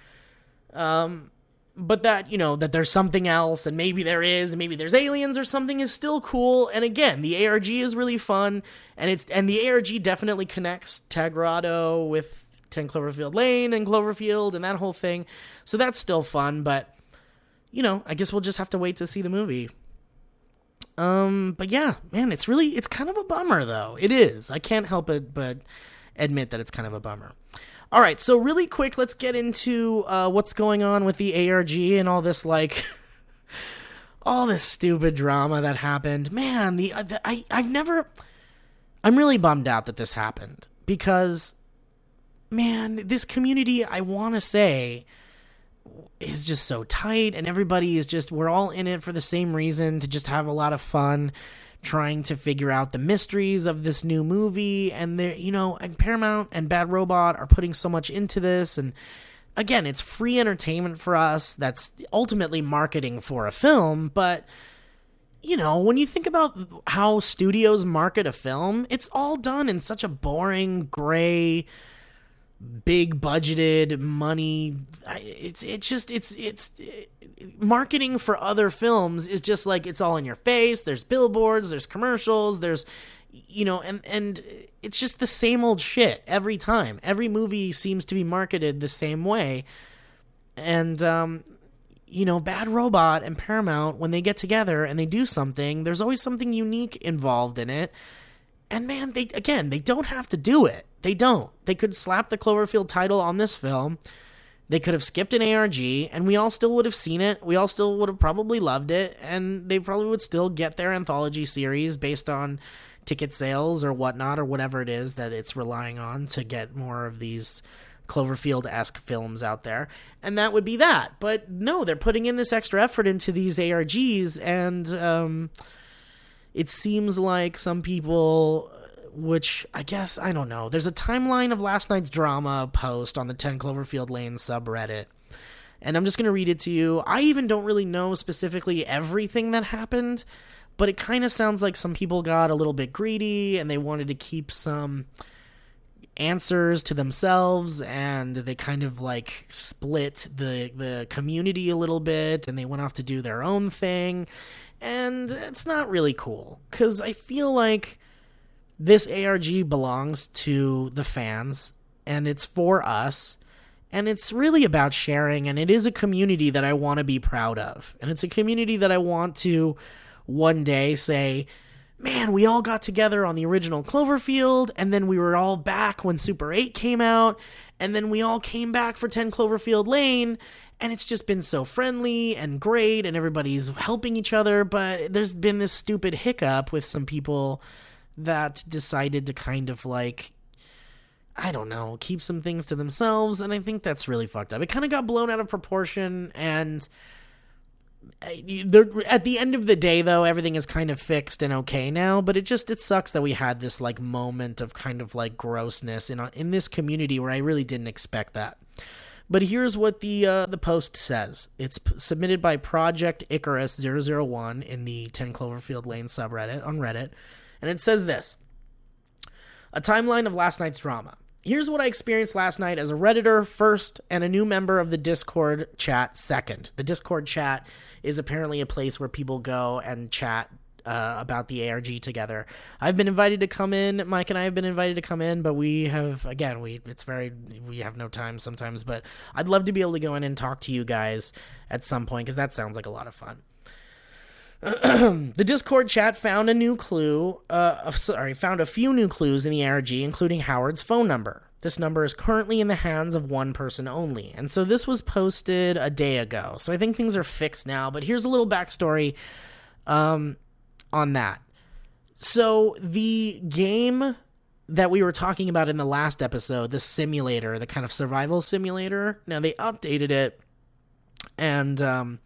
But that, that there's something else, and maybe there's aliens or something, is still cool. And again, the ARG is really fun, and the ARG definitely connects Tagrado with 10 Cloverfield Lane and Cloverfield and that whole thing. So that's still fun, but I guess we'll just have to wait to see the movie. But yeah, man, it's kind of a bummer though. It is. I can't help it but admit that it's kind of a bummer. All right, so really quick, let's get into what's going on with the ARG and all this, like, all this stupid drama that happened. Man, I'm really bummed out that this happened, because, man, this community, I want to say, is just so tight, and everybody is just, we're all in it for the same reason, to just have a lot of fun trying to figure out the mysteries of this new movie. And they're, and Paramount and Bad Robot are putting so much into this. And again, it's free entertainment for us. That's ultimately marketing for a film. But, when you think about how studios market a film, it's all done in such a boring, gray, big budgeted money. It's marketing for other films is just like, it's all in your face. There's billboards, there's commercials, there's, and it's just the same old shit every time. Every movie seems to be marketed the same way. And, Bad Robot and Paramount, when they get together and they do something, there's always something unique involved in it. And man, they don't have to do it. They don't. They could slap the Cloverfield title on this film. They could have skipped an ARG, and we all still would have seen it. We all still would have probably loved it, and they probably would still get their anthology series based on ticket sales or whatnot, or whatever it is that it's relying on to get more of these Cloverfield-esque films out there. And that would be that. But no, they're putting in this extra effort into these ARGs, and it seems like some people, which I guess, I don't know. There's a timeline of last night's drama post on the 10 Cloverfield Lane subreddit. And I'm just going to read it to you. I even don't really know specifically everything that happened, but it kind of sounds like some people got a little bit greedy and they wanted to keep some answers to themselves, and they kind of like split the community a little bit, and they went off to do their own thing. And it's not really cool, because I feel like this ARG belongs to the fans, and it's for us, and it's really about sharing, and it is a community that I want to be proud of, and it's a community that I want to one day say, man, we all got together on the original Cloverfield, and then we were all back when Super 8 came out, and then we all came back for 10 Cloverfield Lane, and it's just been so friendly and great, and everybody's helping each other, but there's been this stupid hiccup with some people that decided to kind of like, I don't know, keep some things to themselves, and I think that's really fucked up. It kind of got blown out of proportion, and at the end of the day, though, everything is kind of fixed and okay now, but it sucks that we had this like moment of kind of like grossness in this community where I really didn't expect that. But here's what the post says. It's submitted by Project Icarus 001 in the 10 Cloverfield Lane subreddit on Reddit. And it says this: a timeline of last night's drama. Here's what I experienced last night as a Redditor first and a new member of the Discord chat second. The Discord chat is apparently a place where people go and chat about the ARG together. I've been invited to come in. Mike and I have been invited to come in, but we have, again, we have no time sometimes, but I'd love to be able to go in and talk to you guys at some point, because that sounds like a lot of fun. The Discord chat found a few new clues in the ARG, including Howard's phone number. This number is currently in the hands of one person only, and so this was posted a day ago. So I think things are fixed now, but here's a little backstory on that. So the game that we were talking about in the last episode, the simulator, the kind of survival simulator, now they updated it, and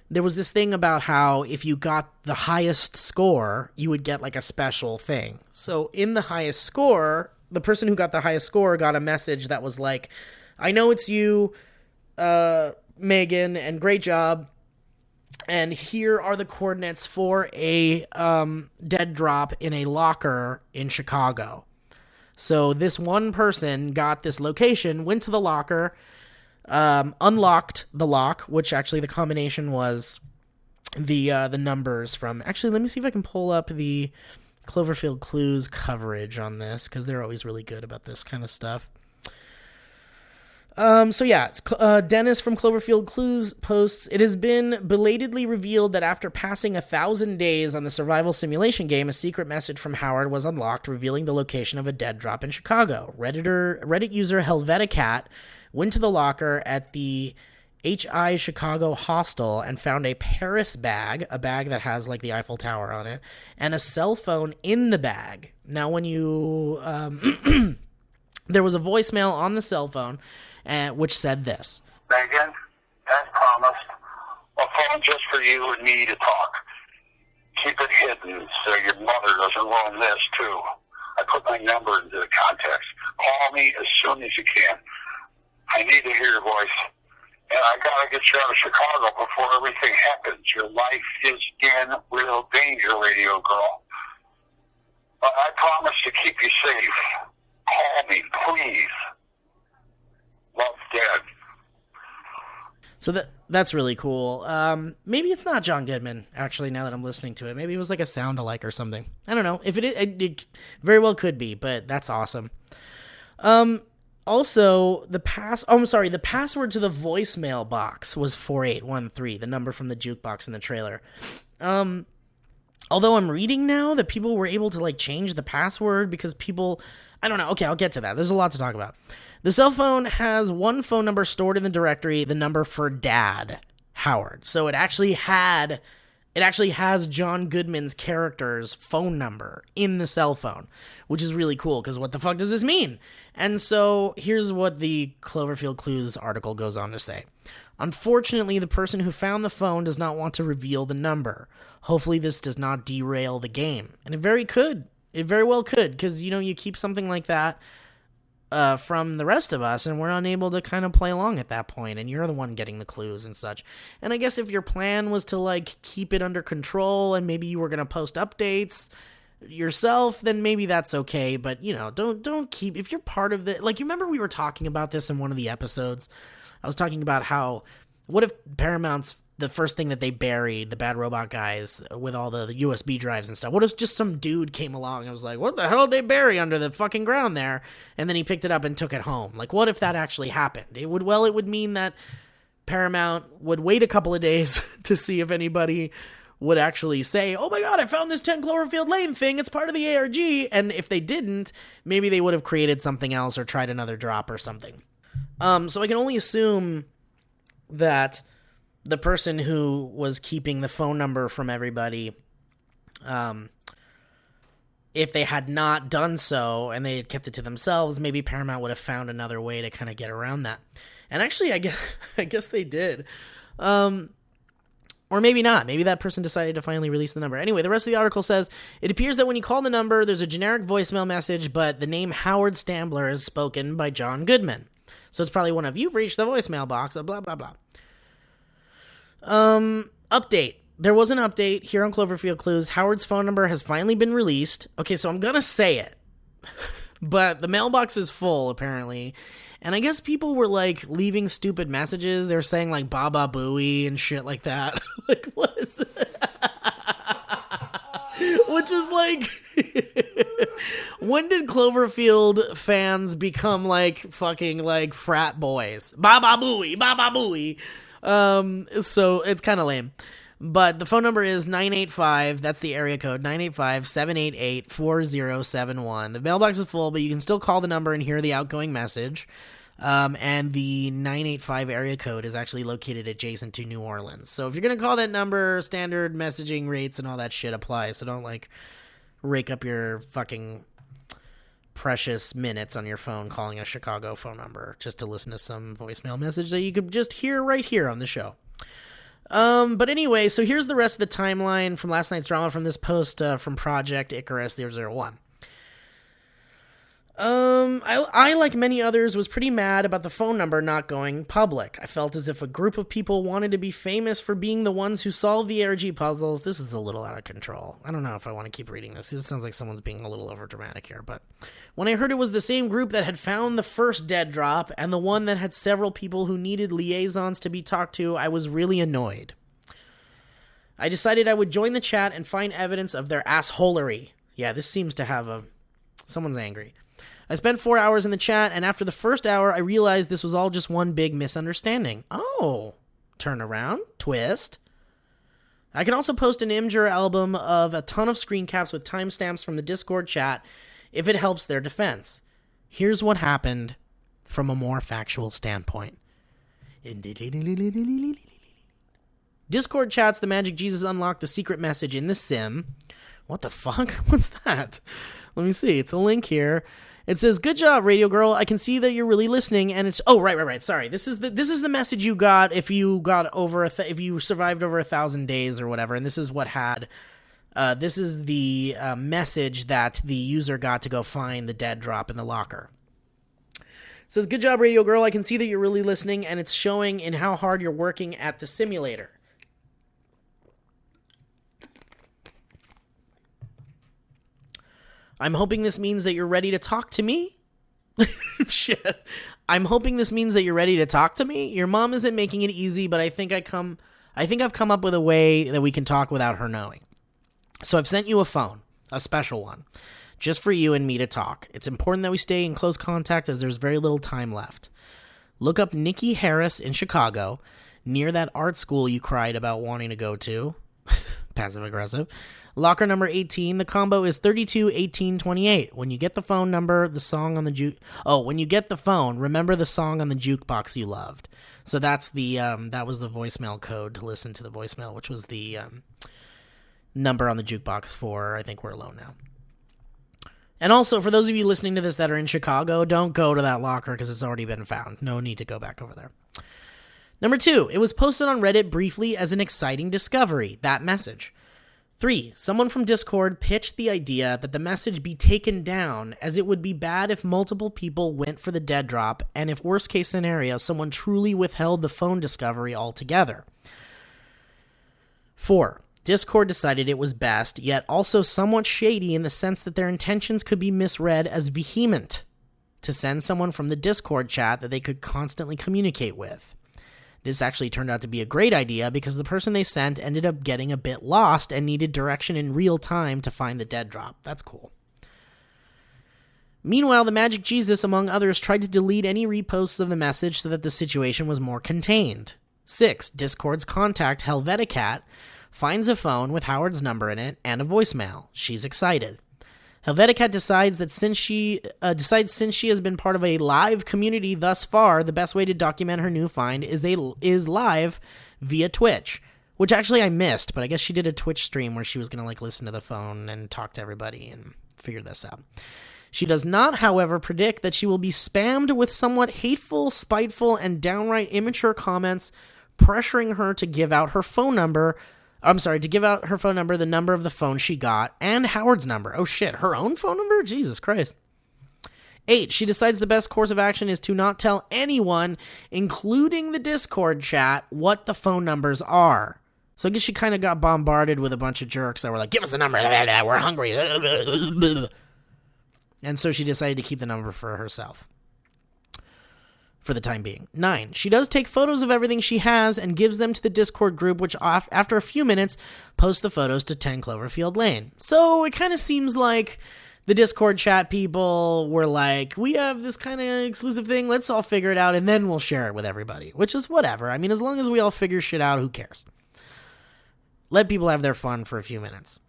there was this thing about how if you got the highest score, you would get like a special thing. So in the highest score, the person who got the highest score got a message that was like, I know it's you, Megan, and great job. And here are the coordinates for a dead drop in a locker in Chicago. So this one person got this location, went to the locker, unlocked the lock, which actually the combination was the numbers from, actually, let me see if I can pull up the Cloverfield Clues coverage on this, because they're always really good about this kind of stuff. So yeah, it's Dennis from Cloverfield Clues posts, it has been belatedly revealed that after passing 1,000 days on the survival simulation game, a secret message from Howard was unlocked, revealing the location of a dead drop in Chicago. Reddit user Helveticat went to the locker at the HI Chicago hostel and found a Paris bag, a bag that has like the Eiffel Tower on it, and a cell phone in the bag. Now when you, there was a voicemail on the cell phone, which said this. Megan, as promised, a phone just for you and me to talk. Keep it hidden so your mother doesn't learn this too. I put my number into the context. Call me as soon as you can. I need to hear your voice. And I gotta get you out of Chicago before everything happens. Your life is in real danger, radio girl. But I promise to keep you safe. Call me, please. Love, Dad. So that's really cool. Maybe it's not John Goodman, actually, now that I'm listening to it. Maybe it was like a sound-alike or something. I don't know. If it very well could be, but that's awesome. Also, the password to the voicemail box was 4813, the number from the jukebox in the trailer. Although I'm reading now that people were able to like change the password because people, I don't know. Okay, I'll get to that. There's a lot to talk about. The cell phone has one phone number stored in the directory, the number for Dad, Howard. So it actually has John Goodman's character's phone number in the cell phone, which is really cool because what the fuck does this mean? And so here's what the Cloverfield Clues article goes on to say. Unfortunately, the person who found the phone does not want to reveal the number. Hopefully this does not derail the game. And it very well could, because, you know, you keep something like that from the rest of us, and we're unable to kind of play along at that point, and you're the one getting the clues and such. And I guess if your plan was to, like, keep it under control, and maybe you were going to post updates yourself, then maybe that's okay, but, you know, don't keep, if you're part of the, like, you remember we were talking about this in one of the episodes? I was talking about how, what if Paramount's the first thing that they buried, the Bad Robot guys, with all the USB drives and stuff, what if just some dude came along and was like, what the hell did they bury under the fucking ground there? And then he picked it up and took it home. Like, what if that actually happened? It would mean that Paramount would wait a couple of days to see if anybody would actually say, oh my god, I found this 10 Cloverfield Lane thing, it's part of the ARG. And if they didn't, maybe they would have created something else or tried another drop or something. So I can only assume that the person who was keeping the phone number from everybody, if they had not done so and they had kept it to themselves, maybe Paramount would have found another way to kind of get around that. And actually, I guess they did. Or maybe not. Maybe that person decided to finally release the number. Anyway, the rest of the article says, it appears that when you call the number, there's a generic voicemail message, but the name Howard Stambler is spoken by John Goodman. So it's probably one of, you've reached the voicemail box, blah, blah, blah. Update. There was an update here on Cloverfield Clues. Howard's phone number has finally been released. Okay, so I'm gonna say it. But the mailbox is full, apparently. And I guess people were, like, leaving stupid messages. They were saying, like, Baba Booey and shit like that. Like, what is that? Which is, like... When did Cloverfield fans become, like, fucking, like, frat boys? Baba Booey, Baba Booey. So it's kind of lame. But the phone number is 985, that's the area code, 985-788-4071. The mailbox is full, but you can still call the number and hear the outgoing message. And the 985 area code is actually located adjacent to New Orleans. So if you're going to call that number, standard messaging rates and all that shit apply. So don't, like, rake up your fucking precious minutes on your phone calling a Chicago phone number just to listen to some voicemail message that you could just hear right here on the show. But anyway, so here's the rest of the timeline from last night's drama from this post from Project Icarus 001. I, like many others, was pretty mad about the phone number not going public. I felt as if a group of people wanted to be famous for being the ones who solved the ARG puzzles. This is a little out of control. I don't know if I want to keep reading this. It sounds like someone's being a little overdramatic here, but when I heard it was the same group that had found the first dead drop and the one that had several people who needed liaisons to be talked to, I was really annoyed. I decided I would join the chat and find evidence of their assholery. Yeah, this seems to have someone's angry. I spent 4 hours in the chat, and after the first hour, I realized this was all just one big misunderstanding. Oh, turn around, twist. I can also post an Imgur album of a ton of screen caps with timestamps from the Discord chat if it helps their defense. Here's what happened from a more factual standpoint. Discord chats the Magic Jesus unlocked the secret message in the sim. What the fuck? What's that? Let me see. It's a link here. It says, "Good job, Radio Girl. I can see that you're really listening." And it's right. Sorry, this is the message you got if you got over if you survived over 1,000 days or whatever. And this is what had. This is the message that the user got to go find the dead drop in the locker. It says, "Good job, Radio Girl. I can see that you're really listening, and it's showing in how hard you're working at the simulator. I'm hoping this means that you're ready to talk to me." Shit. "I'm hoping this means that you're ready to talk to me. Your mom isn't making it easy, but I think I've come up with a way that we can talk without her knowing. So I've sent you a phone, a special one, just for you and me to talk. It's important that we stay in close contact as there's very little time left. Look up Nikki Harris in Chicago, near that art school you cried about wanting to go to. passive-aggressive. Locker number 18, the combo is 32 18 28. When you get the phone number, the song on the when you get the phone, remember the song on the jukebox you loved. So that's the that was the voicemail code to listen to the voicemail, which was the number on the jukebox for I Think We're Alone Now. And also, for those of you listening to this that are in Chicago, don't go to that locker because it's already been found. No need to go back over there. Number 2, it was posted on Reddit briefly as an exciting discovery, that message. 3, someone from Discord pitched the idea that the message be taken down as it would be bad if multiple people went for the dead drop and if worst case scenario, someone truly withheld the phone discovery altogether. 4, Discord decided it was best, yet also somewhat shady in the sense that their intentions could be misread as vehement to send someone from the Discord chat that they could constantly communicate with. This actually turned out to be a great idea because the person they sent ended up getting a bit lost and needed direction in real time to find the dead drop. That's cool. Meanwhile, the Magic Jesus, among others, tried to delete any reposts of the message so that the situation was more contained. 6, Discord's contact, Helveticat, finds a phone with Howard's number in it and a voicemail. She's excited. Helveticat decides since she has been part of a live community thus far, the best way to document her new find is live via Twitch, which actually I missed, but I guess she did a Twitch stream where she was going to listen to the phone and talk to everybody and figure this out. She does not, however, predict that she will be spammed with somewhat hateful, spiteful, and downright immature comments pressuring her to give out her phone number. To give out her phone number, the number of the phone she got, and Howard's number. Oh shit, her own phone number? Jesus Christ. 8, she decides the best course of action is to not tell anyone, including the Discord chat, what the phone numbers are. So I guess she kind of got bombarded with a bunch of jerks that were like, give us the number, we're hungry. And so she decided to keep the number for herself. For the time being. 9, she does take photos of everything she has and gives them to the Discord group, which after a few minutes posts the photos to 10 Cloverfield Lane. So it kind of seems like the Discord chat people were like, we have this kind of exclusive thing, let's all figure it out and then we'll share it with everybody, which is whatever. I mean, as long as we all figure shit out, who cares? Let people have their fun for a few minutes.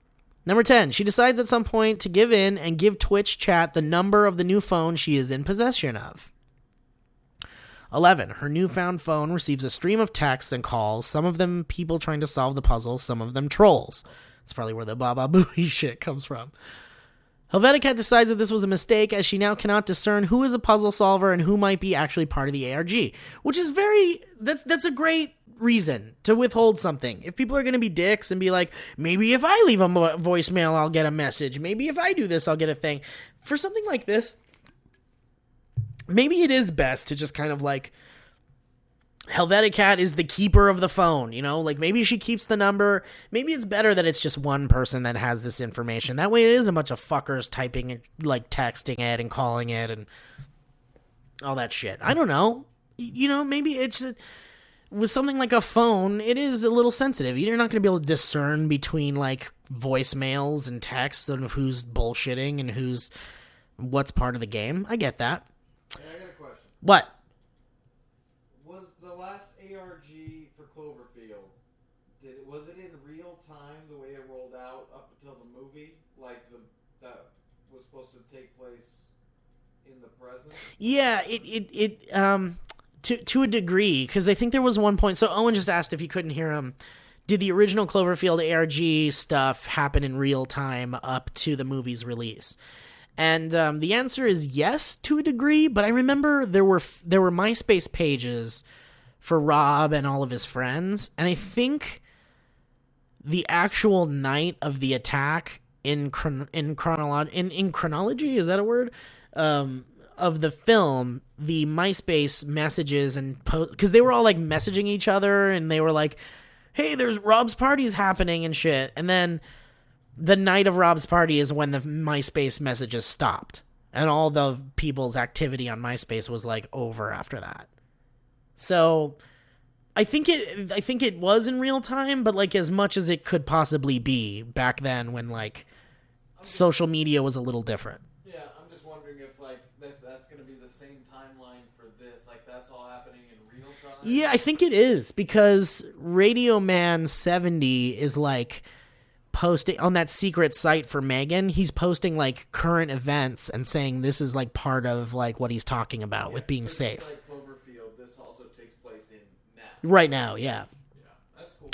Number 10, she decides at some point to give in and give Twitch chat the number of the new phone she is in possession of. 11, her newfound phone receives a stream of texts and calls, some of them people trying to solve the puzzle, some of them trolls. That's probably where the Baba Booey shit comes from. Helveticat decides that this was a mistake as she now cannot discern who is a puzzle solver and who might be actually part of the ARG, which is that's a great reason to withhold something. If people are going to be dicks and be like, maybe if I leave a voicemail, I'll get a message. Maybe if I do this, I'll get a thing. For something like this, maybe it is best to just kind of Helveticat is the keeper of the phone, maybe she keeps the number. Maybe it's better that it's just one person that has this information. That way it isn't a bunch of fuckers typing and texting it and calling it and all that shit. I don't know. Maybe it's with something like a phone, it is a little sensitive. You're not going to be able to discern between voicemails and texts and who's bullshitting and what's part of the game. I get that. Hey, I got a question. What? Was the last ARG for Cloverfield, was it in real time the way it rolled out up until the movie? That was supposed to take place in the present? Yeah, to a degree, because I think there was one point, so Owen just asked if you couldn't hear him, did the original Cloverfield ARG stuff happen in real time up to the movie's release? And the answer is yes, to a degree, but I remember there were MySpace pages for Rob and all of his friends, and I think the actual night of the attack in chronology, is that a word? Of the film, the MySpace messages and because they were all messaging each other, and they were like, hey, there's Rob's party's happening and shit, and then the night of Rob's party is when the MySpace messages stopped. And all the people's activity on MySpace was over after that. So I think it was in real time, but as much as it could possibly be back then when social media was a little different. Yeah, I'm just wondering if that's going to be the same timeline for this. That's all happening in real time? Yeah, I think it is, because Radio Man 70 is posting on that secret site for Megan. He's posting like current events and saying this is like part of like what he's talking about with being safe. Like Cloverfield, this also takes place in now. Right now, yeah. Yeah, that's cool.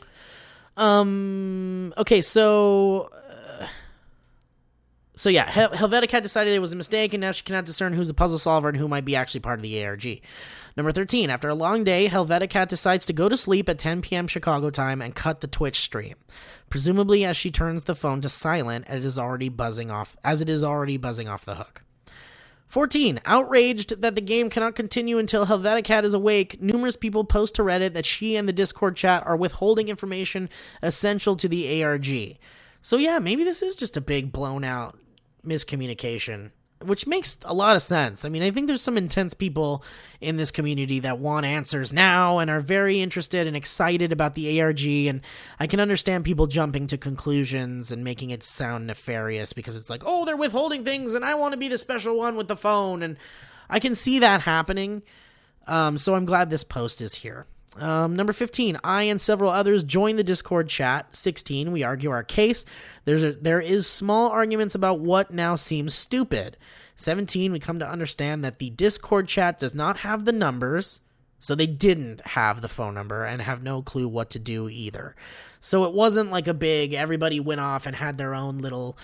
Okay, so yeah, Helvetica decided it was a mistake, and now she cannot discern who's a puzzle solver and who might be actually part of the ARG. Number 13, after a long day, Helvetica decides to go to sleep at 10 p.m. Chicago time and cut the Twitch stream, presumably as she turns the phone to silent as it is already buzzing off the hook. 14, outraged that the game cannot continue until Helvetica is awake, numerous people post to Reddit that she and the Discord chat are withholding information essential to the ARG. So yeah, maybe this is just a big blown out miscommunication, which makes a lot of sense. I mean, I think there's some intense people in this community that want answers now and are very interested and excited about the ARG, and I can understand people jumping to conclusions and making it sound nefarious because it's like, oh, they're withholding things and I want to be the special one with the phone, and I can see that happening. So I'm glad this post is here. Number 15, I and several others join the Discord chat. 16, we argue our case. There is small arguments about what now seems stupid. 17, we come to understand that the Discord chat does not have the numbers, so they didn't have the phone number and have no clue what to do either. So it wasn't like a big, everybody went off and had their own little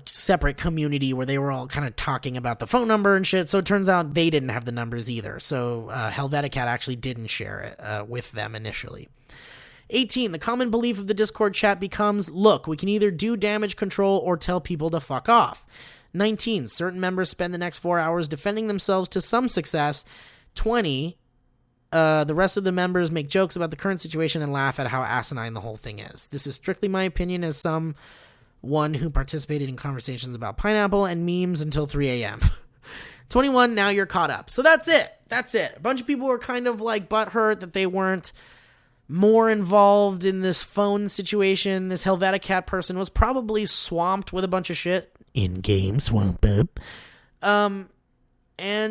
separate community where they were all kind of talking about the phone number and shit. So it turns out they didn't have the numbers either. So Helvetica actually didn't share it with them initially. 18, the common belief of the Discord chat becomes, look, we can either do damage control or tell people to fuck off. 19, certain members spend the next 4 hours defending themselves to some success. 20, the rest of the members make jokes about the current situation and laugh at how asinine the whole thing is. This is strictly my opinion as someone who participated in conversations about pineapple and memes until 3 a.m. 21, now you're caught up. So that's it. A bunch of people were kind of like butthurt that they weren't more involved in this phone situation. This Helvetica person was probably swamped with a bunch of shit. In-game swamp up. And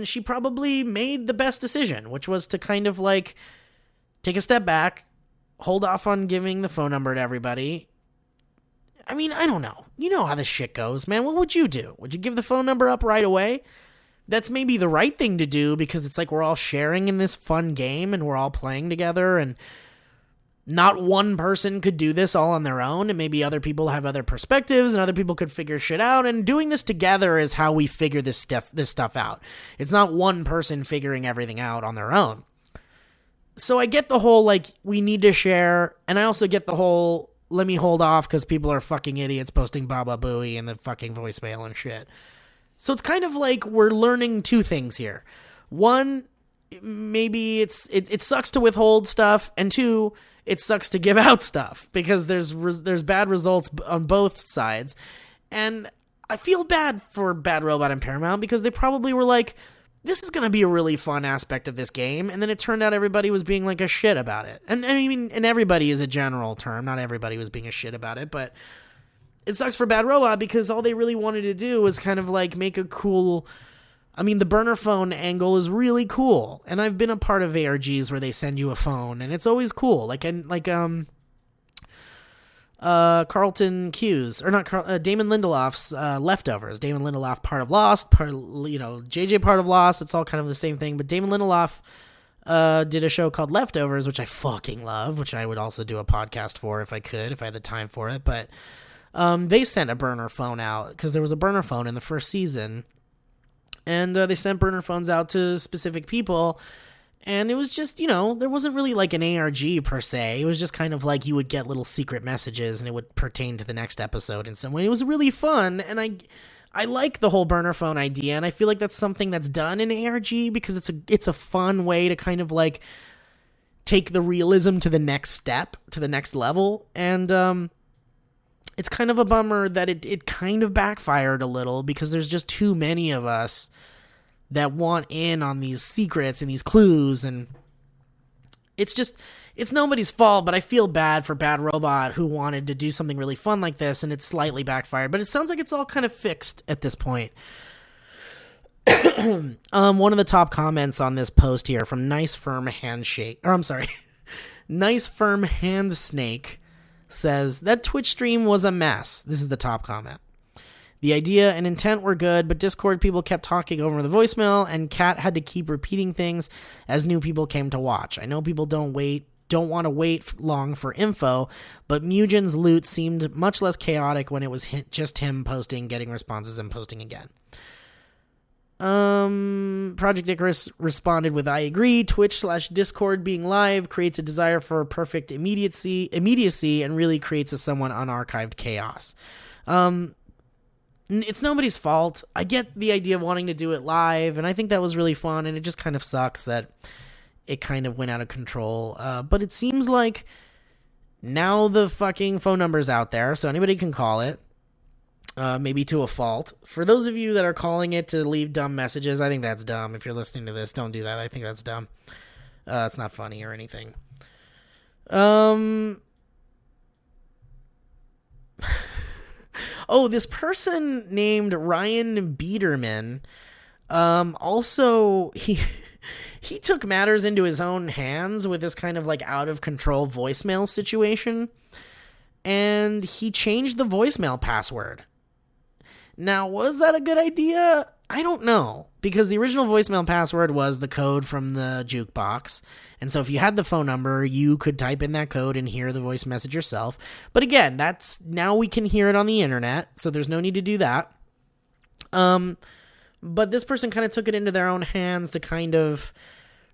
she probably made the best decision, which was to kind of like take a step back, hold off on giving the phone number to everybody. I mean, I don't know. You know how this shit goes, man. What would you do? Would you give the phone number up right away? That's maybe the right thing to do because it's like we're all sharing in this fun game and we're all playing together, and not one person could do this all on their own, and maybe other people have other perspectives and other people could figure shit out, and doing this together is how we figure this stuff out. It's not one person figuring everything out on their own. So I get the whole, like, we need to share, and I also get the whole, let me hold off because people are fucking idiots posting Baba Booey in the fucking voicemail and shit. So it's kind of like we're learning two things here. One, maybe it sucks to withhold stuff, and two, it sucks to give out stuff because there's bad results on both sides. And I feel bad for Bad Robot and Paramount because they probably were like, this is going to be a really fun aspect of this game. And then it turned out everybody was being like a shit about it. And I mean, and everybody is a general term. Not everybody was being a shit about it, but it sucks for Bad Robot because all they really wanted to do was kind of like make a cool, I mean, the burner phone angle is really cool, and I've been a part of ARGs where they send you a phone, and it's always cool. Carlton Q's, or not Damon Lindelof's Leftovers. Damon Lindelof, part of Lost, JJ part of Lost. It's all kind of the same thing. But Damon Lindelof did a show called Leftovers, which I fucking love, which I would also do a podcast for if I had the time for it. But they sent a burner phone out because there was a burner phone in the first season. And they sent burner phones out to specific people. And it was just, there wasn't really like an ARG per se. It was just kind of like you would get little secret messages and it would pertain to the next episode in some way. It was really fun. And I like the whole burner phone idea. And I feel like that's something that's done in ARG because it's a fun way to kind of like take the realism to the next step, to the next level. And it's kind of a bummer that it kind of backfired a little because there's just too many of us that want in on these secrets and these clues, and it's nobody's fault, but I feel bad for Bad Robot who wanted to do something really fun like this, and it slightly backfired, but it sounds like it's all kind of fixed at this point. One of the top comments on this post here from Nice Firm Handsnake, says, that Twitch stream was a mess. This is the top comment. The idea and intent were good, but Discord people kept talking over the voicemail, and Kat had to keep repeating things as new people came to watch. I know people don't want to wait long for info, but Mugen's loot seemed much less chaotic when it was just him posting, getting responses, and posting again. Project Icarus responded with, I agree, Twitch/Discord being live creates a desire for perfect immediacy and really creates a somewhat unarchived chaos. It's nobody's fault. I get the idea of wanting to do it live, and I think that was really fun, and it just kind of sucks that it kind of went out of control. But it seems like now the fucking phone number's out there, so anybody can call it, maybe to a fault. For those of you that are calling it to leave dumb messages, I think that's dumb. If you're listening to this, don't do that. I think that's dumb. It's not funny or anything. Oh, this person named Ryan Biederman, also, he took matters into his own hands with this kind of like out of control voicemail situation, and he changed the voicemail password. Now, was that a good idea? I don't know, because the original voicemail password was the code from the jukebox. And so if you had the phone number, you could type in that code and hear the voice message yourself. But again, now we can hear it on the internet, so there's no need to do that. But this person kind of took it into their own hands to kind of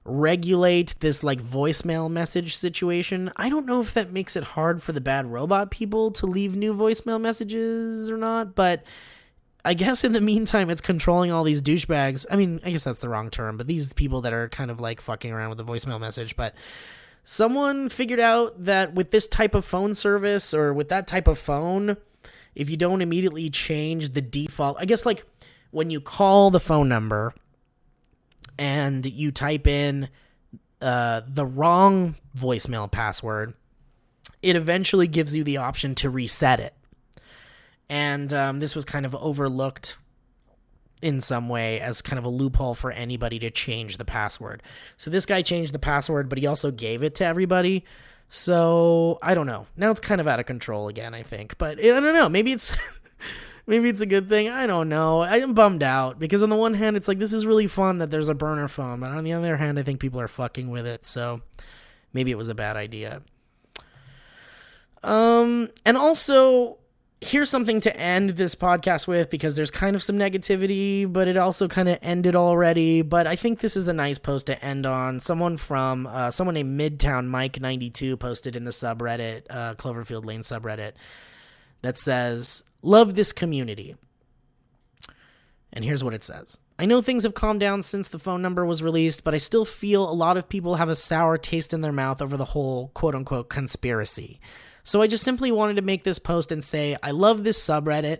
regulate this like voicemail message situation. I don't know if that makes it hard for the bad robot people to leave new voicemail messages or not, but I guess in the meantime, it's controlling all these douchebags. I mean, I guess that's the wrong term, but these people that are kind of like fucking around with the voicemail message. But someone figured out that with this type of phone service or with that type of phone, if you don't immediately change the default, I guess like when you call the phone number and you type in the wrong voicemail password, it eventually gives you the option to reset it. And this was kind of overlooked in some way as kind of a loophole for anybody to change the password. So this guy changed the password, but he also gave it to everybody. So I don't know. Now it's kind of out of control again, I think. But I don't know. Maybe it's a good thing. I don't know. I am bummed out because on the one hand, it's like this is really fun that there's a burner phone. But on the other hand, I think people are fucking with it. So maybe it was a bad idea. And also, here's something to end this podcast with because there's kind of some negativity, but it also kind of ended already. But I think this is a nice post to end on. Someone named Midtown Mike 92 posted in the subreddit, Cloverfield Lane subreddit, that says, "Love this community." And here's what it says. "I know things have calmed down since the phone number was released, but I still feel a lot of people have a sour taste in their mouth over the whole quote-unquote conspiracy. So I just simply wanted to make this post and say, I love this subreddit.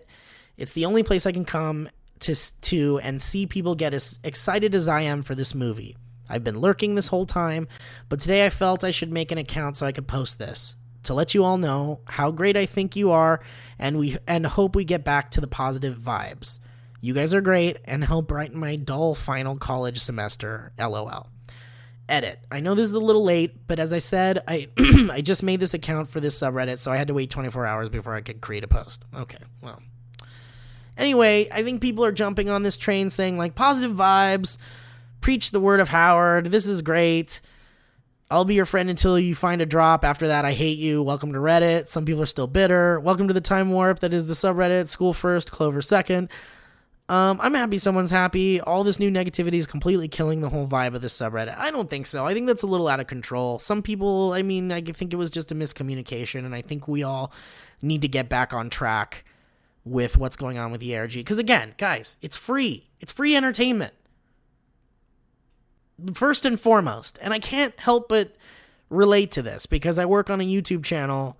It's the only place I can come to and see people get as excited as I am for this movie. I've been lurking this whole time, but today I felt I should make an account so I could post this, to let you all know how great I think you are, and hope we get back to the positive vibes. You guys are great and help brighten my dull final college semester, LOL. Edit. I know this is a little late, but as I said, I I just made this account for this subreddit, so I had to wait 24 hours before I could create a post. Okay, well. Anyway, I think people are jumping on this train saying, like, positive vibes, preach the word of Howard, this is great. I'll be your friend until you find a drop. After that, I hate you. Welcome to Reddit. Some people are still bitter. Welcome to the time warp that is the subreddit. School first, Clover second. I'm happy someone's happy. All this new negativity is completely killing the whole vibe of this subreddit. I don't think so. I think that's a little out of control. Some people, I think it was just a miscommunication, and I think we all need to get back on track with what's going on with the ARG. Because again, guys, it's free. It's free entertainment. First and foremost. And I can't help but relate to this because I work on a YouTube channel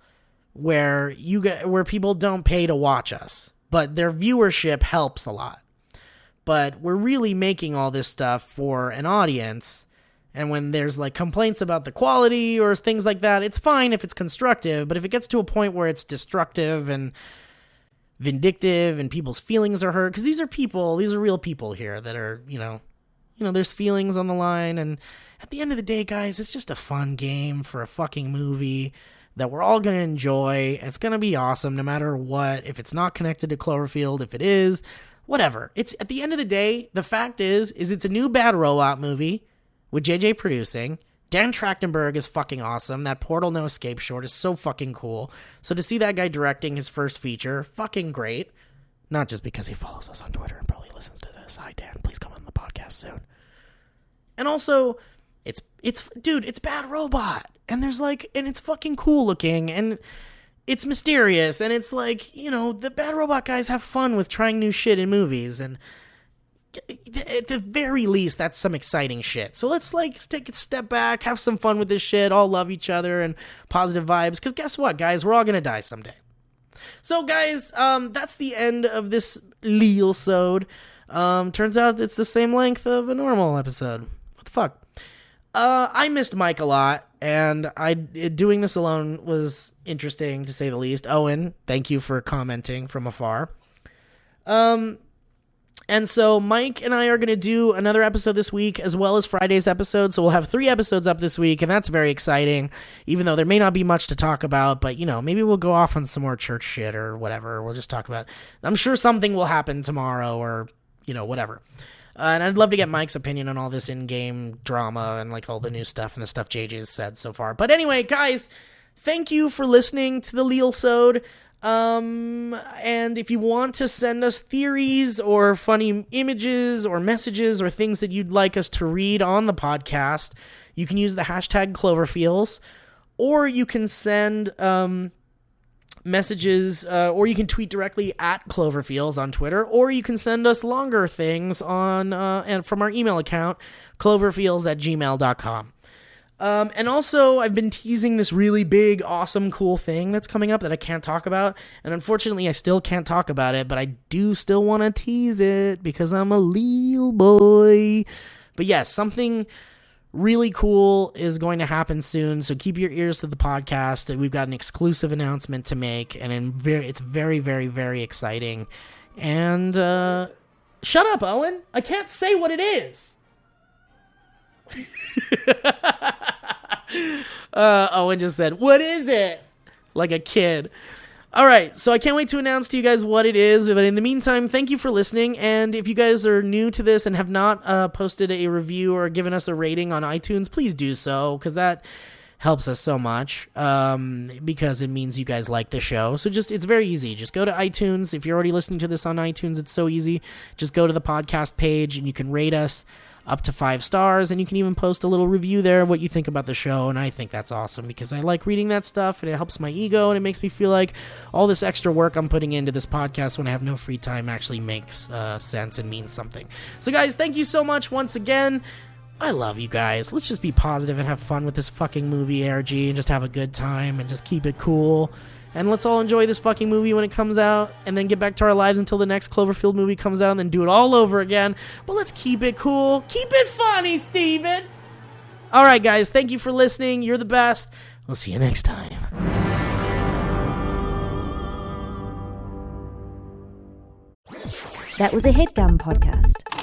where people don't pay to watch us. But their viewership helps a lot. But we're really making all this stuff for an audience. And when there's like complaints about the quality or things like that, it's fine if it's constructive. But if it gets to a point where it's destructive and vindictive and people's feelings are hurt, because these are real people here that are, there's feelings on the line. And at the end of the day, guys, it's just a fun game for a fucking movie that we're all going to enjoy. It's going to be awesome no matter what. If it's not connected to Cloverfield, if it is, whatever. It's at the end of the day, the fact is it's a new Bad Robot movie with JJ producing. Dan Trachtenberg is fucking awesome. That Portal No Escape short is so fucking cool. So to see that guy directing his first feature, fucking great. Not just because he follows us on Twitter and probably listens to this. Hi, Dan. Please come on the podcast soon. And also, it's Bad Robot. And it's fucking cool looking. And it's mysterious. And it's like, the Bad Robot guys have fun with trying new shit in movies. And at the very least, that's some exciting shit. So let's take a step back, have some fun with this shit, all love each other and positive vibes. Because guess what, guys? We're all going to die someday. So, guys, that's the end of this LEEL SODE. Turns out it's the same length of a normal episode. What the fuck? I missed Mike a lot, and doing this alone was interesting, to say the least. Owen, thank you for commenting from afar. And so Mike and I are going to do another episode this week as well as Friday's episode. So we'll have 3 episodes up this week, and that's very exciting, even though there may not be much to talk about. But, maybe we'll go off on some more church shit or whatever. We'll just talk about it. I'm sure something will happen tomorrow or, whatever. And I'd love to get Mike's opinion on all this in-game drama and all the new stuff and the stuff JJ's said so far. But anyway, guys, thank you for listening to the LEEL SODE. And if you want to send us theories or funny images or messages or things that you'd like us to read on the podcast, you can use the hashtag Cloverfeels, or you can send messages, or you can tweet directly at Cloverfeels on Twitter, or you can send us longer things on and from our email account, cloverfeels@gmail.com. And also, I've been teasing this really big, awesome, cool thing that's coming up that I can't talk about. And unfortunately, I still can't talk about it, but I do still want to tease it because I'm a LEEL boy. But yes, something really cool is going to happen soon. So keep your ears to the podcast. We've got an exclusive announcement to make, and it's very, very, very exciting. And shut up, Owen. I can't say what it is. Owen just said, "What is it?" Like a kid. All right, so I can't wait to announce to you guys what it is. But in the meantime, thank you for listening. And if you guys are new to this and have not posted a review or given us a rating on iTunes, please do so, because that helps us so much, because it means you guys like the show. So it's very easy. Just go to iTunes. If you're already listening to this on iTunes, it's so easy. Just go to the podcast page and you can rate us up to 5 stars, and you can even post a little review there of what you think about the show. And I think that's awesome because I like reading that stuff, and it helps my ego, and it makes me feel like all this extra work I'm putting into this podcast when I have no free time actually makes sense and means something. So guys, thank you so much once again. I love you guys. Let's just be positive and have fun with this fucking movie, ARG, and just have a good time and just keep it cool. And let's all enjoy this fucking movie when it comes out, and then get back to our lives until the next Cloverfield movie comes out, and then do it all over again. But let's keep it cool. Keep it funny, Steven. All right, guys. Thank you for listening. You're the best. We'll see you next time. That was a HeadGum podcast.